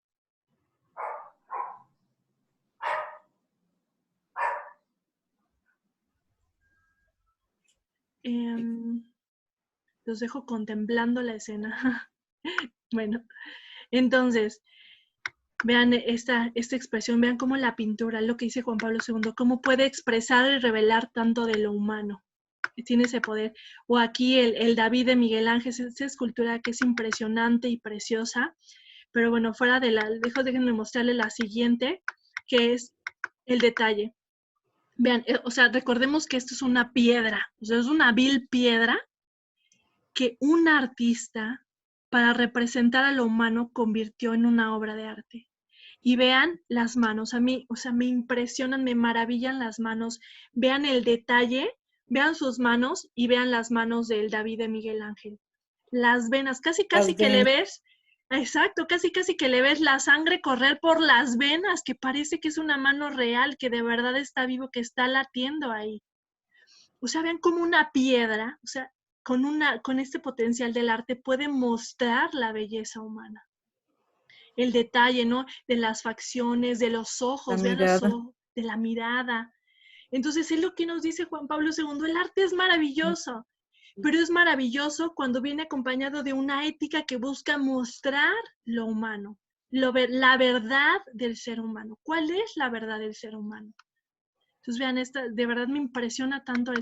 Los dejo contemplando la escena. Bueno, entonces, vean esta expresión, vean cómo la pintura, lo que dice Juan Pablo II, cómo puede expresar y revelar tanto de lo humano. tiene ese poder. O aquí el David de Miguel Ángel, esa escultura que es impresionante y preciosa. Pero bueno, fuera de déjenme mostrarles la siguiente, que es el detalle. Vean, o sea, recordemos que esto es una piedra, o sea, es una vil piedra que un artista, para representar a lo humano, convirtió en una obra de arte. Y vean las manos, a mí, o sea, me impresionan, me maravillan las manos. Vean el detalle, vean sus manos y vean las manos del David de Miguel Ángel. Las venas, casi que le ves, exacto, casi que le ves la sangre correr por las venas, que parece que es una mano real, que de verdad está vivo, que está latiendo ahí. O sea, vean como una piedra, o sea, con este potencial del arte puede mostrar la belleza humana. El detalle, ¿no? De las facciones, de los ojos, vean los ojos, de la mirada. Entonces, es lo que nos dice Juan Pablo II, el arte es maravilloso, pero es maravilloso cuando viene acompañado de una ética que busca mostrar lo humano, la verdad del ser humano. ¿Cuál es la verdad del ser humano? Entonces, vean, de verdad me impresiona tanto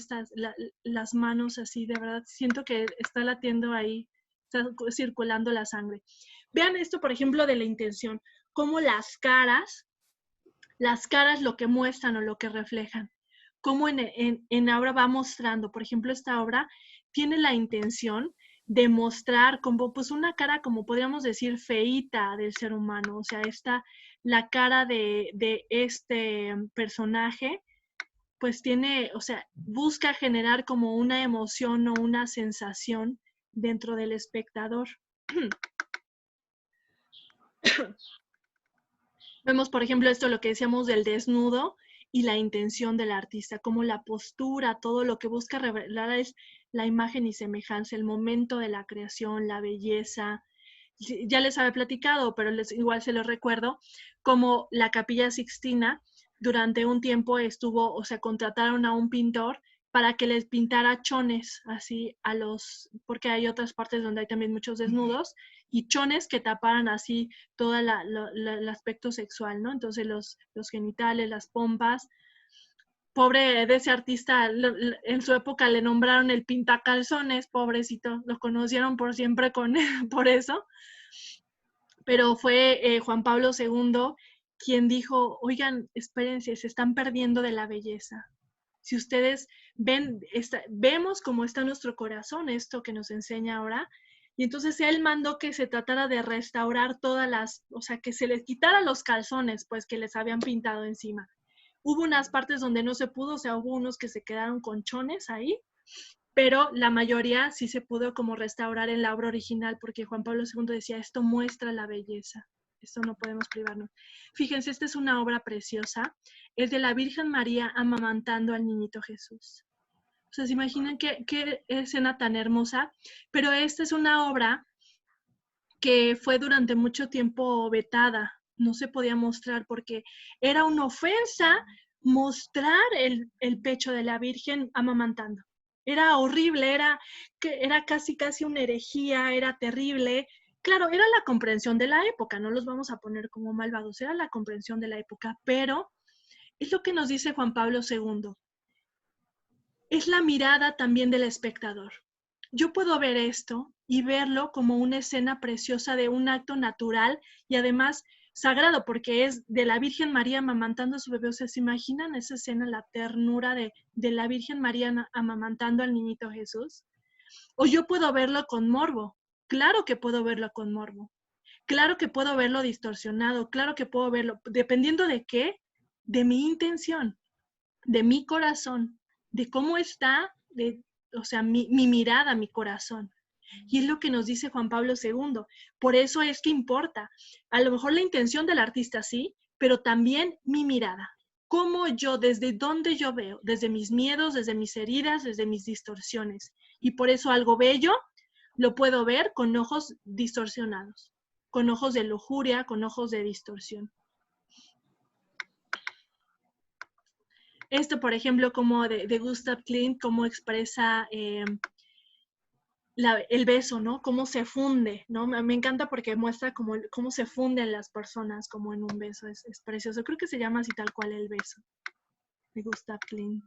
las manos así, de verdad siento que está latiendo ahí, está circulando la sangre. Vean esto, por ejemplo, de la intención, cómo las caras lo que muestran o lo que reflejan, cómo en obra va mostrando, por ejemplo, esta obra tiene la intención de mostrar como pues una cara, como podríamos decir, feíta del ser humano, o sea, la cara de este personaje, pues tiene, o sea, busca generar como una emoción o una sensación dentro del espectador. Vemos, por ejemplo, esto, lo que decíamos del desnudo y la intención del artista, como la postura, todo lo que busca revelar es la imagen y semejanza, el momento de la creación, la belleza. Ya les había platicado, pero igual se los recuerdo, como la Capilla Sixtina durante un tiempo estuvo, o sea, contrataron a un pintor para que les pintara chones, así porque hay otras partes donde hay también muchos desnudos, y chones que taparan así todo el aspecto sexual, ¿no? Entonces los genitales, las pompas. Pobre de ese artista, en su época le nombraron el pintacalzones, pobrecito, lo conocieron por siempre por eso. Pero fue Juan Pablo II quien dijo, oigan, espérense, se están perdiendo de la belleza. Si ustedes vemos cómo está nuestro corazón, esto que nos enseña ahora, y entonces él mandó que se tratara de restaurar o sea, que se les quitara los calzones, pues, que les habían pintado encima. Hubo unas partes donde no se pudo, o sea, hubo unos que se quedaron con chones ahí, pero la mayoría sí se pudo como restaurar en la obra original, porque Juan Pablo II decía, esto muestra la belleza, esto no podemos privarnos. Fíjense, esta es una obra preciosa, es de la Virgen María amamantando al niñito Jesús. O sea, ¿se imaginan qué escena tan hermosa? Pero esta es una obra que fue durante mucho tiempo vetada, no se podía mostrar porque era una ofensa mostrar el pecho de la Virgen amamantando. Era horrible, era casi una herejía, era terrible. Claro, era la comprensión de la época, no los vamos a poner como malvados, era la comprensión de la época, pero es lo que nos dice Juan Pablo II. Es la mirada también del espectador. Yo puedo ver esto y verlo como una escena preciosa de un acto natural y además sagrado, porque es de la Virgen María amamantando a su bebé. O sea, ¿se imaginan esa escena, la ternura de la Virgen María amamantando al niñito Jesús? O yo puedo verlo con morbo. Claro que puedo verlo con morbo. Claro que puedo verlo distorsionado. Claro que puedo verlo, dependiendo de qué, de mi intención, de mi corazón, de cómo está, o sea, mi mirada, mi corazón. Y es lo que nos dice Juan Pablo II. Por eso es que importa. A lo mejor la intención del artista sí, pero también mi mirada. Cómo yo, desde dónde yo veo, desde mis miedos, desde mis heridas, desde mis distorsiones. Y por eso algo bello lo puedo ver con ojos distorsionados, con ojos de lujuria, con ojos de distorsión. Esto, por ejemplo, como de Gustav Klimt, cómo expresa el beso, ¿no? Cómo se funde, ¿no? Me encanta porque muestra cómo se funden las personas como en un beso. Es precioso. Creo que se llama así tal cual, El beso, de Gustav Klimt.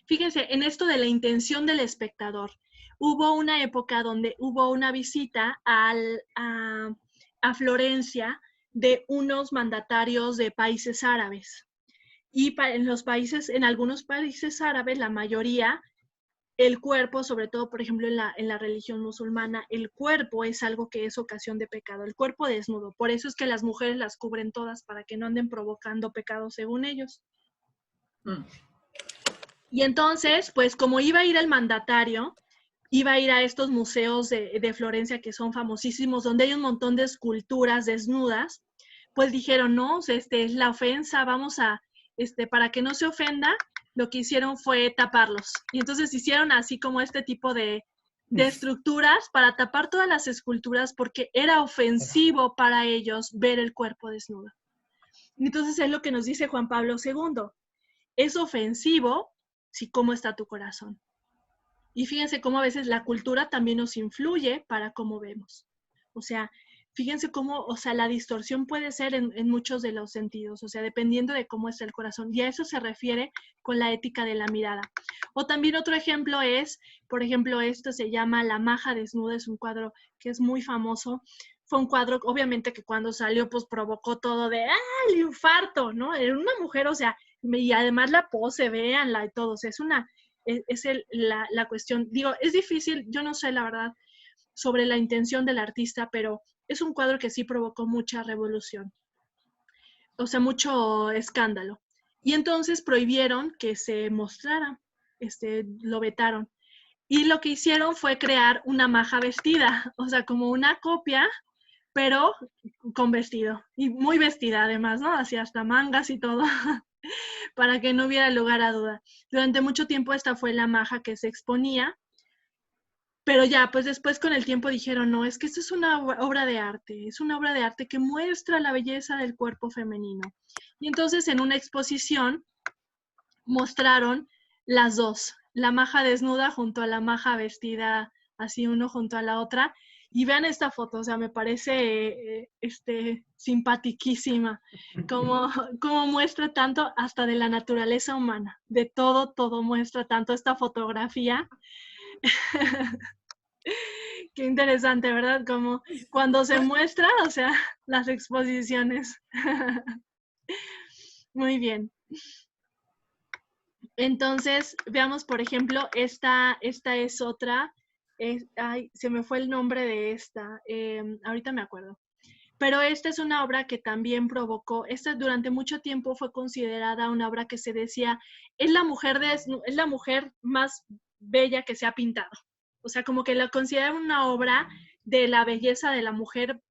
Fíjense, en esto de la intención del espectador, hubo una época donde hubo una visita a Florencia de unos mandatarios de países árabes. Y en algunos países árabes, la mayoría, el cuerpo, sobre todo, por ejemplo, en la religión musulmana, el cuerpo es algo que es ocasión de pecado, el cuerpo desnudo. Por eso es que las mujeres las cubren todas para que no anden provocando pecados según ellos. Y entonces, pues como iba a ir el mandatario, iba a ir a estos museos de Florencia que son famosísimos, donde hay un montón de esculturas desnudas, pues dijeron, no, es la ofensa, vamos a, para que no se ofenda, lo que hicieron fue taparlos. Y entonces hicieron así como este tipo de estructuras para tapar todas las esculturas porque era ofensivo para ellos ver el cuerpo desnudo. Y entonces es lo que nos dice Juan Pablo II. Es ofensivo si cómo está tu corazón. Y fíjense cómo a veces la cultura también nos influye para cómo vemos. O sea, fíjense cómo, o sea, la distorsión puede ser en muchos de los sentidos, o sea, dependiendo de cómo está el corazón. Y a eso se refiere con la ética de la mirada. O también otro ejemplo es, por ejemplo, esto se llama La maja desnuda, es un cuadro que es muy famoso. Fue un cuadro, obviamente, que cuando salió, pues provocó todo de, el infarto, ¿no? Era una mujer, o sea, y además la pose, véanla y todo, o sea, la cuestión. Digo, es difícil, yo no sé la verdad sobre la intención del artista, pero es un cuadro que sí provocó mucha revolución, o sea, mucho escándalo. Y entonces prohibieron que se mostrara, lo vetaron. Y lo que hicieron fue crear una maja vestida, o sea, como una copia, pero con vestido. Y muy vestida además, ¿no? Así hasta mangas y todo, para que no hubiera lugar a duda. Durante mucho tiempo esta fue la maja que se exponía, pero ya, pues después con el tiempo dijeron, no, es que esto es una obra de arte, es una obra de arte que muestra la belleza del cuerpo femenino. Y entonces en una exposición mostraron las dos, la maja desnuda junto a la maja vestida, así uno junto a la otra. Y vean esta foto, o sea, me parece simpatiquísima, como muestra tanto hasta de la naturaleza humana, de todo, todo muestra tanto esta fotografía. Qué interesante, ¿verdad? Como cuando se muestra, o sea, las exposiciones. Muy bien. Entonces, veamos, por ejemplo, esta es otra. Ay, se me fue el nombre de esta. Ahorita me acuerdo. Pero esta es una obra que también provocó, esta durante mucho tiempo fue considerada una obra que se decía, es la mujer más bella que se ha pintado. O sea, como que la consideraban una obra de la belleza de la mujer,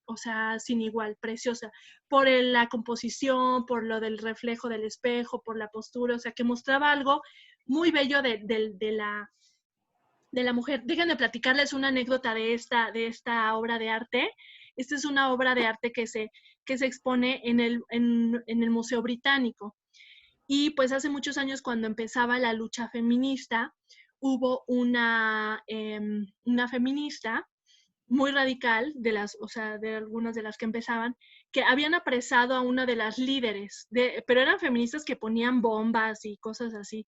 o sea, sin igual, preciosa, por la composición, por lo del reflejo del espejo, por la postura, o sea, que mostraba algo muy bello de la mujer. Déjenme platicarles una anécdota de esta obra de arte. Esta es una obra de arte que se expone en el Museo Británico. Y pues hace muchos años, cuando empezaba la lucha feminista, hubo una feminista muy radical, o sea, de algunas de las que empezaban, que habían apresado a una de las líderes, pero eran feministas que ponían bombas y cosas así,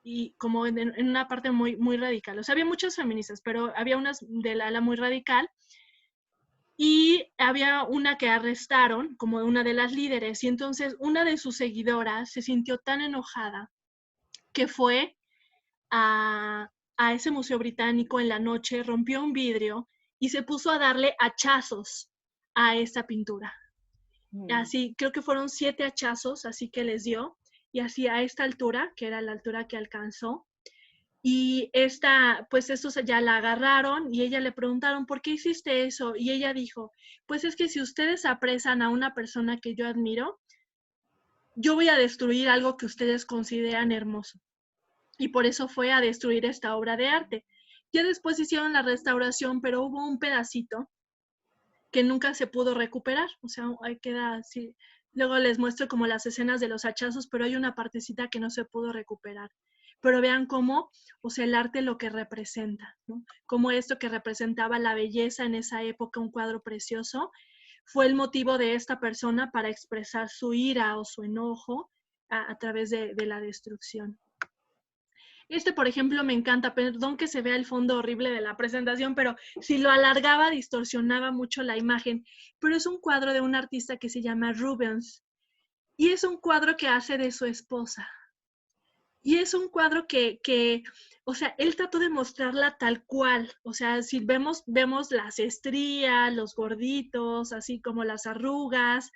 y como en una parte muy, muy radical. O sea, había muchas feministas, pero había unas de la ala muy radical, y había una que arrestaron como una de las líderes, y entonces una de sus seguidoras se sintió tan enojada que fue a ese museo británico en la noche, rompió un vidrio y se puso a darle hachazos a esa pintura. Así, creo que fueron 7 hachazos, así que les dio, y así a esta altura, que era la altura que alcanzó. Y pues estos ya la agarraron y ella le preguntaron, ¿por qué hiciste eso? Y ella dijo, pues es que si ustedes apresan a una persona que yo admiro, yo voy a destruir algo que ustedes consideran hermoso. Y por eso fue a destruir esta obra de arte. Ya después hicieron la restauración, pero hubo un pedacito que nunca se pudo recuperar. O sea, ahí queda así. Luego les muestro como las escenas de los hachazos, pero hay una partecita que no se pudo recuperar. Pero vean cómo, o sea, el arte lo que representa, ¿no? Como esto que representaba la belleza en esa época, un cuadro precioso, fue el motivo de esta persona para expresar su ira o su enojo a través de la destrucción. Este, por ejemplo, me encanta, perdón que se vea el fondo horrible de la presentación, pero si lo alargaba, distorsionaba mucho la imagen. Pero es un cuadro de un artista que se llama Rubens, y es un cuadro que hace de su esposa. Y es un cuadro o sea, él trató de mostrarla tal cual. O sea, si vemos las estrías, los gorditos, así como las arrugas.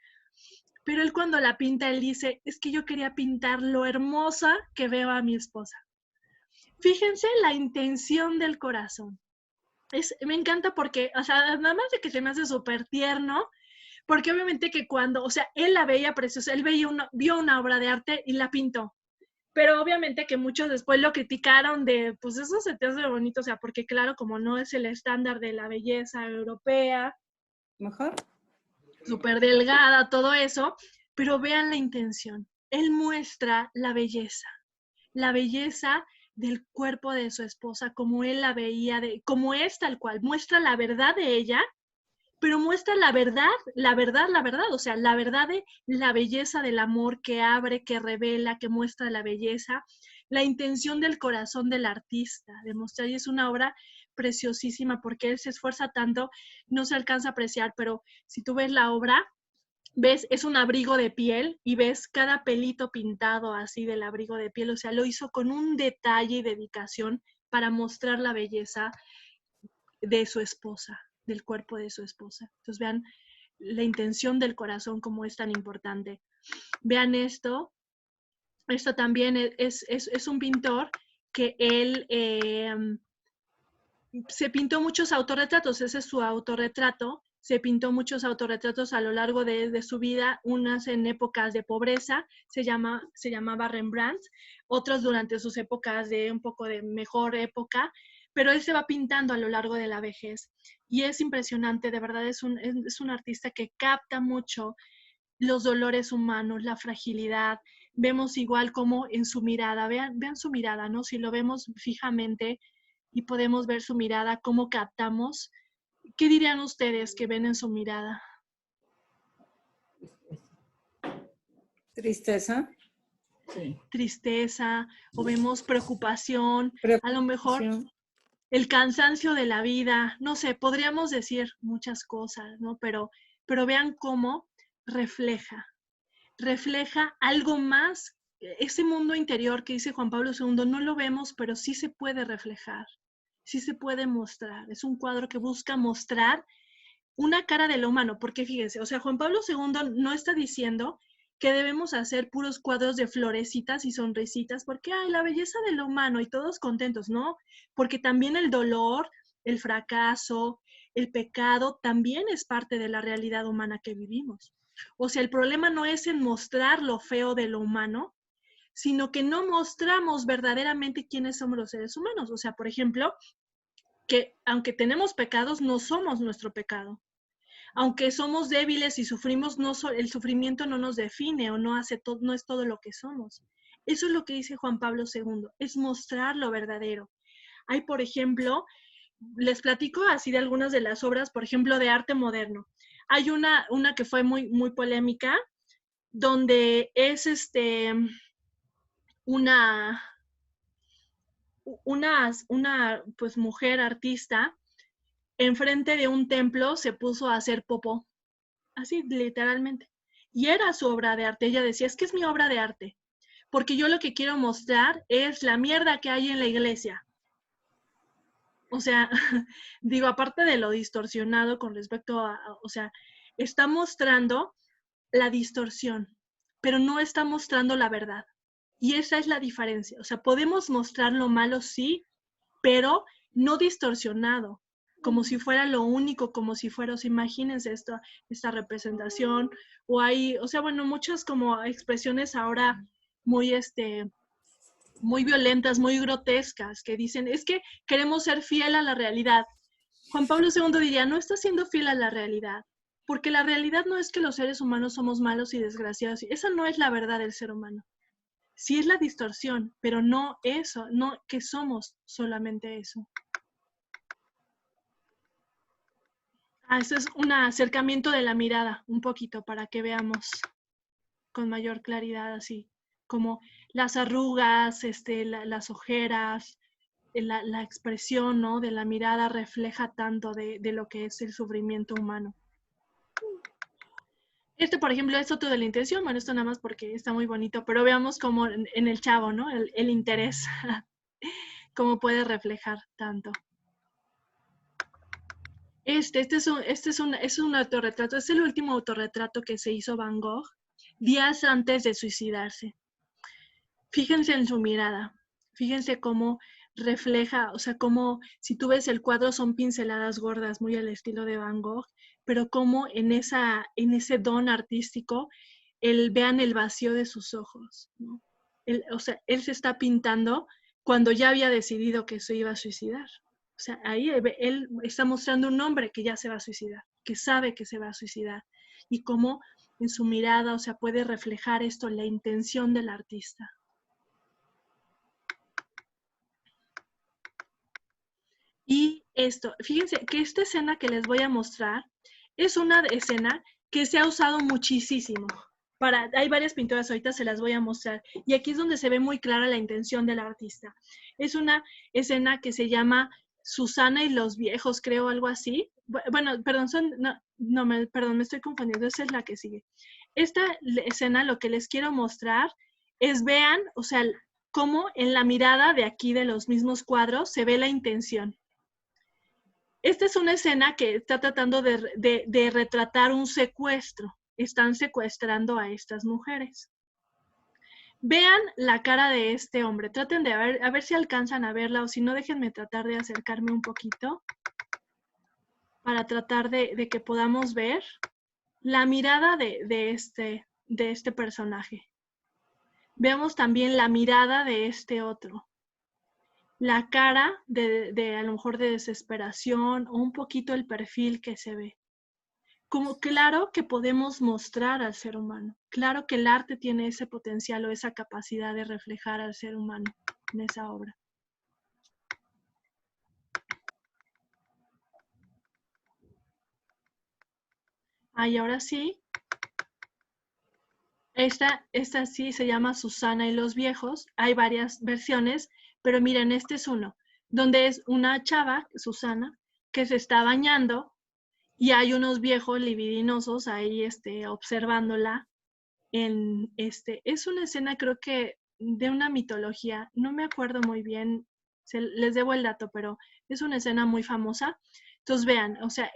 Pero él cuando la pinta, él dice, es que yo quería pintar lo hermosa que veo a mi esposa. Fíjense la intención del corazón. Me encanta porque, o sea, nada más de que se me hace súper tierno, porque obviamente que cuando, o sea, él la veía preciosa, él vio una obra de arte y la pintó. Pero obviamente que muchos después lo criticaron de, pues eso se te hace bonito, o sea, porque claro, como no es el estándar de la belleza europea, ¿Mejor? súper delgada, todo eso, pero vean la intención. Él muestra la belleza del cuerpo de su esposa, como él la veía, como es tal cual, muestra la verdad de ella, pero muestra la verdad, o sea, la verdad de la belleza del amor que abre, que revela, que muestra la belleza, la intención del corazón del artista, de mostrar, y es una obra preciosísima porque él se esfuerza tanto, no se alcanza a apreciar, pero si tú ves la obra, ves, es un abrigo de piel y ves cada pelito pintado así del abrigo de piel, o sea, lo hizo con un detalle y dedicación para mostrar la belleza de su esposa, del cuerpo de su esposa. Entonces vean la intención del corazón como es tan importante. Vean esto también es un pintor que él se pintó muchos autorretratos, ese es su autorretrato, se pintó muchos autorretratos a lo largo de su vida, unas en épocas de pobreza, se llamaba Rembrandt, otros durante sus épocas de un poco de mejor época, pero él se va pintando a lo largo de la vejez. Y es impresionante, de verdad es un artista que capta mucho los dolores humanos, la fragilidad. Vemos igual como en su mirada, vean su mirada, ¿no? Si lo vemos fijamente y podemos ver su mirada, cómo captamos. ¿Qué dirían ustedes que ven en su mirada? Tristeza. Sí. Tristeza, o vemos preocupación, a lo mejor Preocupación. el cansancio de la vida, no sé, podríamos decir muchas cosas, ¿no? Pero vean cómo refleja algo más, ese mundo interior que dice Juan Pablo II, no lo vemos, pero sí se puede reflejar, sí se puede mostrar. Es un cuadro que busca mostrar una cara de lo humano, porque fíjense, o sea, Juan Pablo II no está diciendo que debemos hacer puros cuadros de florecitas y sonrisitas, porque hay la belleza de lo humano y todos contentos, ¿no? Porque también el dolor, el fracaso, el pecado también es parte de la realidad humana que vivimos. O sea, el problema no es en mostrar lo feo de lo humano, sino que no mostramos verdaderamente quiénes somos los seres humanos. O sea, por ejemplo, que aunque tenemos pecados, no somos nuestro pecado. Aunque somos débiles y sufrimos, el sufrimiento no nos define o no es todo lo que somos. Eso es lo que dice Juan Pablo II, es mostrar lo verdadero. Hay, por ejemplo, les platico así de algunas de las obras, por ejemplo, de arte moderno. Hay una que fue muy polémica, donde es una pues mujer artista enfrente de un templo se puso a hacer popó, así literalmente. Y era su obra de arte. Ella decía, es que es mi obra de arte, porque yo lo que quiero mostrar es la mierda que hay en la iglesia. O sea, digo, aparte de lo distorsionado con respecto o sea, está mostrando la distorsión, pero no está mostrando la verdad. Y esa es la diferencia. O sea, podemos mostrar lo malo, sí, pero no distorsionado, como si fuera lo único, como si fuera, o sea, imagínense esta representación, o sea, bueno, muchas como expresiones ahora muy, muy violentas, muy grotescas, que dicen, es que queremos ser fiel a la realidad. Juan Pablo II diría, no está siendo fiel a la realidad, porque la realidad no es que los seres humanos somos malos y desgraciados, esa no es la verdad del ser humano. Sí es la distorsión, pero no eso, no que somos solamente eso. Eso es un acercamiento de la mirada, un poquito, para que veamos con mayor claridad así, como las arrugas, las ojeras, la expresión, ¿no? de la mirada refleja tanto de lo que es el sufrimiento humano. Por ejemplo, es otro de la intención, bueno, esto nada más porque está muy bonito, pero veamos como en el chavo, ¿no? El interés, cómo puede reflejar tanto. Es un autorretrato, es el último autorretrato que se hizo Van Gogh días antes de suicidarse. Fíjense en su mirada, fíjense cómo refleja, o sea, cómo si tú ves el cuadro son pinceladas gordas, muy al estilo de Van Gogh, pero cómo en ese don artístico, vean el vacío de sus ojos, ¿no? O sea, él se está pintando cuando ya había decidido que se iba a suicidar. O sea, ahí él está mostrando un hombre que ya se va a suicidar, que sabe que se va a suicidar, y cómo en su mirada, o sea, puede reflejar esto, la intención del artista. Y fíjense que esta escena que les voy a mostrar es una escena que se ha usado muchísimo. Hay varias pinturas, ahorita se las voy a mostrar. Y aquí es donde se ve muy clara la intención del artista. Es una escena que se llama Susana y los viejos, creo, algo así. Bueno, perdón, perdón, me estoy confundiendo, esa es la que sigue. Esta escena lo que les quiero mostrar es, vean, o sea, cómo en la mirada de aquí de los mismos cuadros se ve la intención. Esta es una escena que está tratando de retratar un secuestro. Están secuestrando a estas mujeres. Vean la cara de este hombre. Traten de ver, a ver si alcanzan a verla, o si no, déjenme tratar de acercarme un poquito para tratar de que podamos ver la mirada de este personaje. Veamos también la mirada de este otro. La cara de a lo mejor de desesperación, o un poquito el perfil que se ve. Como claro que podemos mostrar al ser humano. Claro que el arte tiene ese potencial o esa capacidad de reflejar al ser humano en esa obra. Y ahora sí. Esta sí se llama Susana y los viejos. Hay varias versiones, pero miren, este es uno, donde es una chava, Susana, que se está bañando y hay unos viejos libidinosos ahí observándola. Es una escena, creo que de una mitología, no me acuerdo muy bien, les debo el dato, pero es una escena muy famosa. Entonces vean, o sea,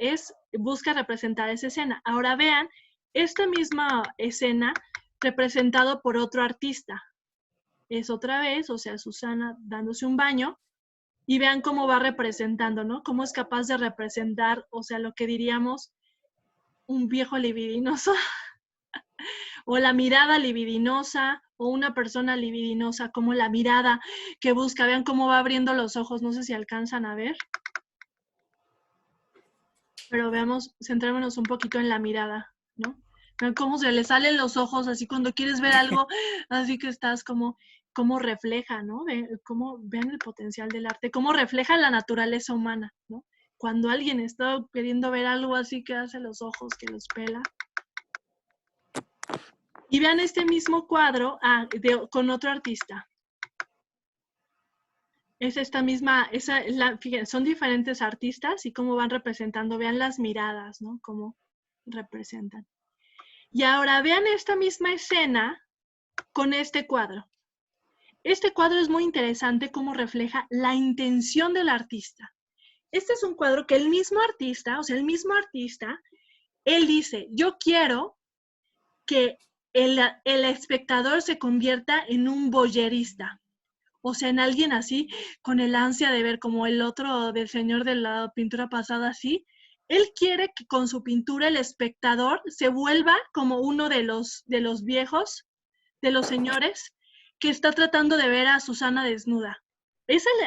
busca representar esa escena. Ahora vean esta misma escena representado por otro artista. Es otra vez, o sea, Susana dándose un baño, y vean cómo va representando, ¿no? Cómo es capaz de representar, o sea, lo que diríamos un viejo libidinoso, o la mirada libidinosa, o una persona libidinosa, como la mirada que busca. Vean cómo va abriendo los ojos, no sé si alcanzan a ver. Pero veamos, centrémonos un poquito en la mirada, ¿no? Vean cómo se le salen los ojos, así cuando quieres ver algo, así que estás como refleja, ¿no? Vean el potencial del arte, cómo refleja la naturaleza humana, ¿no? Cuando alguien está queriendo ver algo así, que hace los ojos, que los pela. Y vean este mismo cuadro con otro artista. Es esta misma, fíjense, son diferentes artistas y cómo van representando, vean las miradas, ¿no? Cómo representan. Y ahora vean esta misma escena con este cuadro. Este cuadro es muy interesante cómo refleja la intención del artista. Este es un cuadro que el mismo artista, él dice, yo quiero que el espectador se convierta en un voyerista. O sea, en alguien así, con el ansia de ver, como el otro del señor de la pintura pasada, así. Él quiere que con su pintura el espectador se vuelva como uno de los viejos, de los señores, que está tratando de ver a Susana desnuda.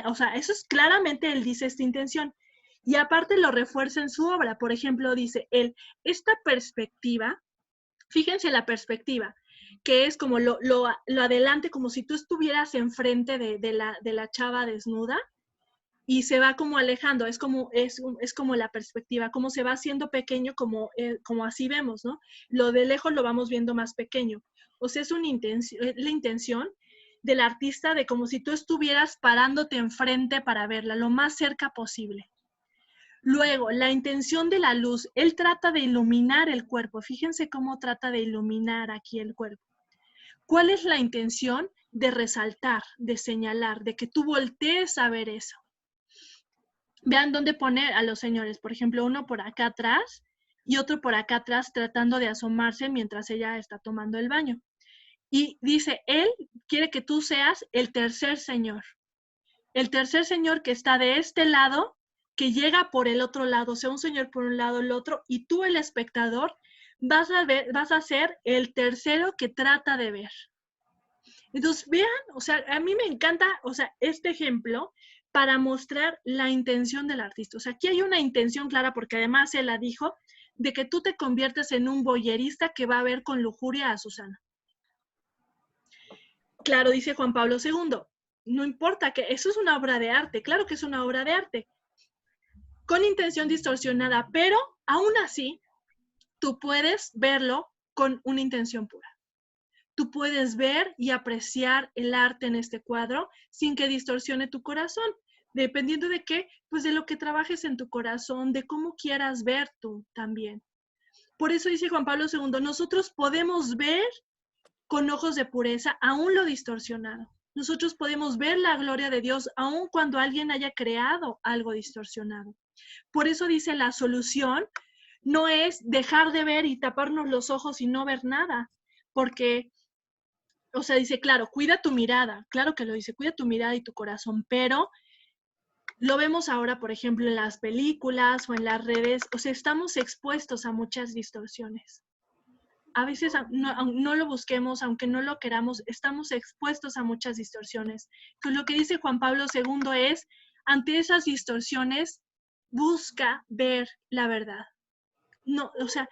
O sea, eso es claramente, él dice esta intención. Y aparte lo refuerza en su obra. Por ejemplo, dice él, esta perspectiva, fíjense la perspectiva, que es como lo adelante, como si tú estuvieras enfrente de la chava desnuda. y se va como alejando, es como la perspectiva, como se va haciendo pequeño, como así vemos, ¿no? Lo de lejos lo vamos viendo más pequeño. O sea, es la intención del artista de como si tú estuvieras parándote enfrente para verla, lo más cerca posible. Luego, la intención de la luz, él trata de iluminar el cuerpo. Fíjense cómo trata de iluminar aquí el cuerpo. ¿Cuál es la intención? De resaltar, de señalar, de que tú voltees a ver eso. Vean dónde pone a los señores, por ejemplo, uno por acá atrás y otro por acá atrás tratando de asomarse mientras ella está tomando el baño. Y dice, él quiere que tú seas el tercer señor. El tercer señor que está de este lado, que llega por el otro lado, o sea, un señor por un lado, el otro, y tú, el espectador, vas a ser el tercero que trata de ver. Entonces, vean, o sea, a mí me encanta, o sea, este ejemplo para mostrar la intención del artista. O sea, aquí hay una intención clara, porque además él la dijo, de que tú te conviertes en un voyerista que va a ver con lujuria a Susana. Claro, dice Juan Pablo II, no importa que eso es una obra de arte, claro que es una obra de arte, con intención distorsionada, pero aún así tú puedes verlo con una intención pura. Tú puedes ver y apreciar el arte en este cuadro sin que distorsione tu corazón, dependiendo de qué, pues de lo que trabajes en tu corazón, de cómo quieras ver tú también. Por eso dice Juan Pablo II, nosotros podemos ver con ojos de pureza aún lo distorsionado. Nosotros podemos ver la gloria de Dios aún cuando alguien haya creado algo distorsionado. Por eso dice la solución no es dejar de ver y taparnos los ojos y no ver nada, porque, o sea, dice, claro, cuida tu mirada, claro que lo dice, cuida tu mirada y tu corazón, pero lo vemos ahora, por ejemplo, en las películas o en las redes, o sea, estamos expuestos a muchas distorsiones. A veces no lo busquemos, aunque no lo queramos, estamos expuestos a muchas distorsiones. Entonces, lo que dice Juan Pablo II es, ante esas distorsiones, busca ver la verdad. No, o sea,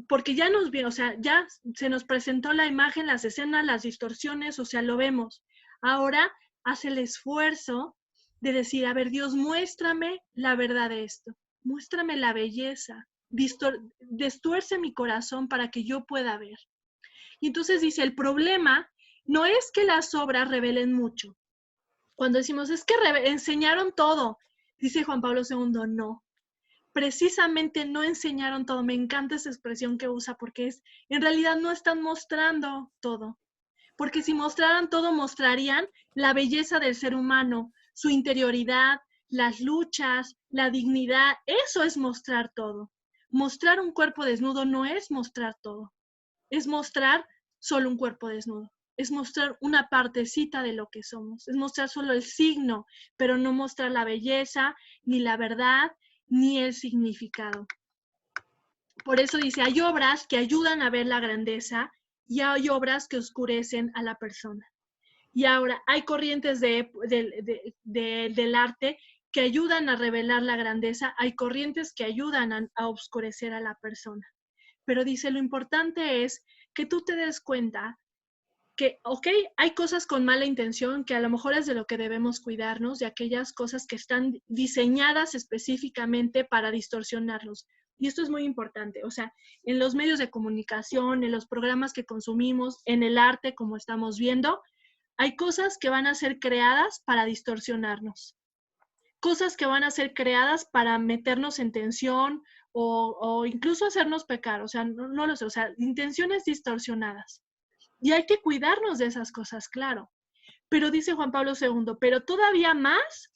porque ya nos vio, o sea, ya se nos presentó la imagen, las escenas, las distorsiones, o sea, lo vemos. Ahora hace el esfuerzo de decir, a ver, Dios, muéstrame la verdad de esto, muéstrame la belleza, destuerce mi corazón para que yo pueda ver. Y entonces dice, el problema no es que las obras revelen mucho. Cuando decimos, es que enseñaron todo, dice Juan Pablo II, no. Precisamente no enseñaron todo. Me encanta esa expresión que usa porque en realidad no están mostrando todo. Porque si mostraran todo, mostrarían la belleza del ser humano, su interioridad, las luchas, la dignidad. Eso es mostrar todo. Mostrar un cuerpo desnudo no es mostrar todo. Es mostrar solo un cuerpo desnudo. Es mostrar una partecita de lo que somos. Es mostrar solo el signo, pero no mostrar la belleza, ni la verdad, ni el significado. Por eso dice, hay obras que ayudan a ver la grandeza y hay obras que oscurecen a la persona. Y ahora hay corrientes del arte que ayudan a revelar la grandeza, hay corrientes que ayudan a oscurecer a la persona. Pero dice, lo importante es que tú te des cuenta que, ok, hay cosas con mala intención, que a lo mejor es de lo que debemos cuidarnos, de aquellas cosas que están diseñadas específicamente para distorsionarlos. Y esto es muy importante, o sea, en los medios de comunicación, en los programas que consumimos, en el arte, como estamos viendo, hay cosas que van a ser creadas para distorsionarnos. Cosas que van a ser creadas para meternos en tensión o incluso hacernos pecar, o sea, no lo sé, o sea, intenciones distorsionadas. Y hay que cuidarnos de esas cosas, claro. Pero dice Juan Pablo II, pero todavía más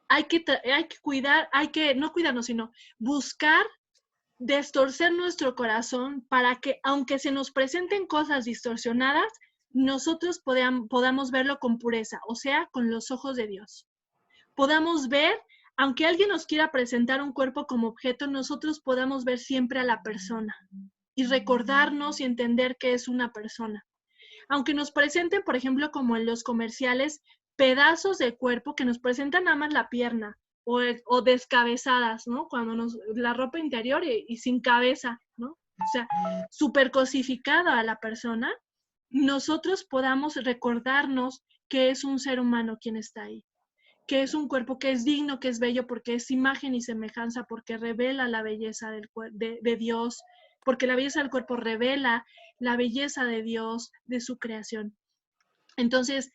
hay que cuidar, no cuidarnos, sino buscar distorcer nuestro corazón para que, aunque se nos presenten cosas distorsionadas, nosotros podamos verlo con pureza, o sea, con los ojos de Dios. Podamos ver, aunque alguien nos quiera presentar un cuerpo como objeto, nosotros podamos ver siempre a la persona y recordarnos y entender que es una persona. Aunque nos presenten, por ejemplo, como en los comerciales, pedazos de cuerpo que nos presentan nada más la pierna o descabezadas, ¿no? Cuando la ropa interior y sin cabeza, ¿no? O sea, súper cosificada a la persona, nosotros podamos recordarnos que es un ser humano quien está ahí, que es un cuerpo que es digno, que es bello, porque es imagen y semejanza, porque revela la belleza de Dios, porque la belleza del cuerpo revela la belleza de Dios, de su creación. Entonces,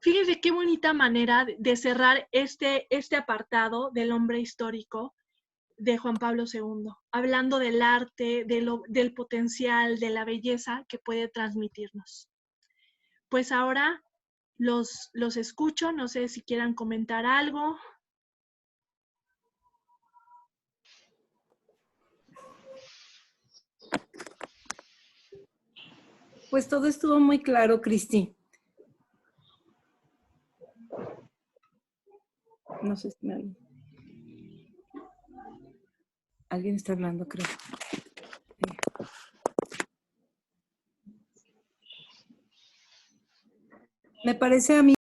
fíjense qué bonita manera de cerrar este apartado del hombre histórico de Juan Pablo II, hablando del arte, del potencial, de la belleza que puede transmitirnos. Pues ahora los escucho, no sé si quieran comentar algo. Pues todo estuvo muy claro, Cristi. No sé si alguien está hablando, creo. Me parece a mí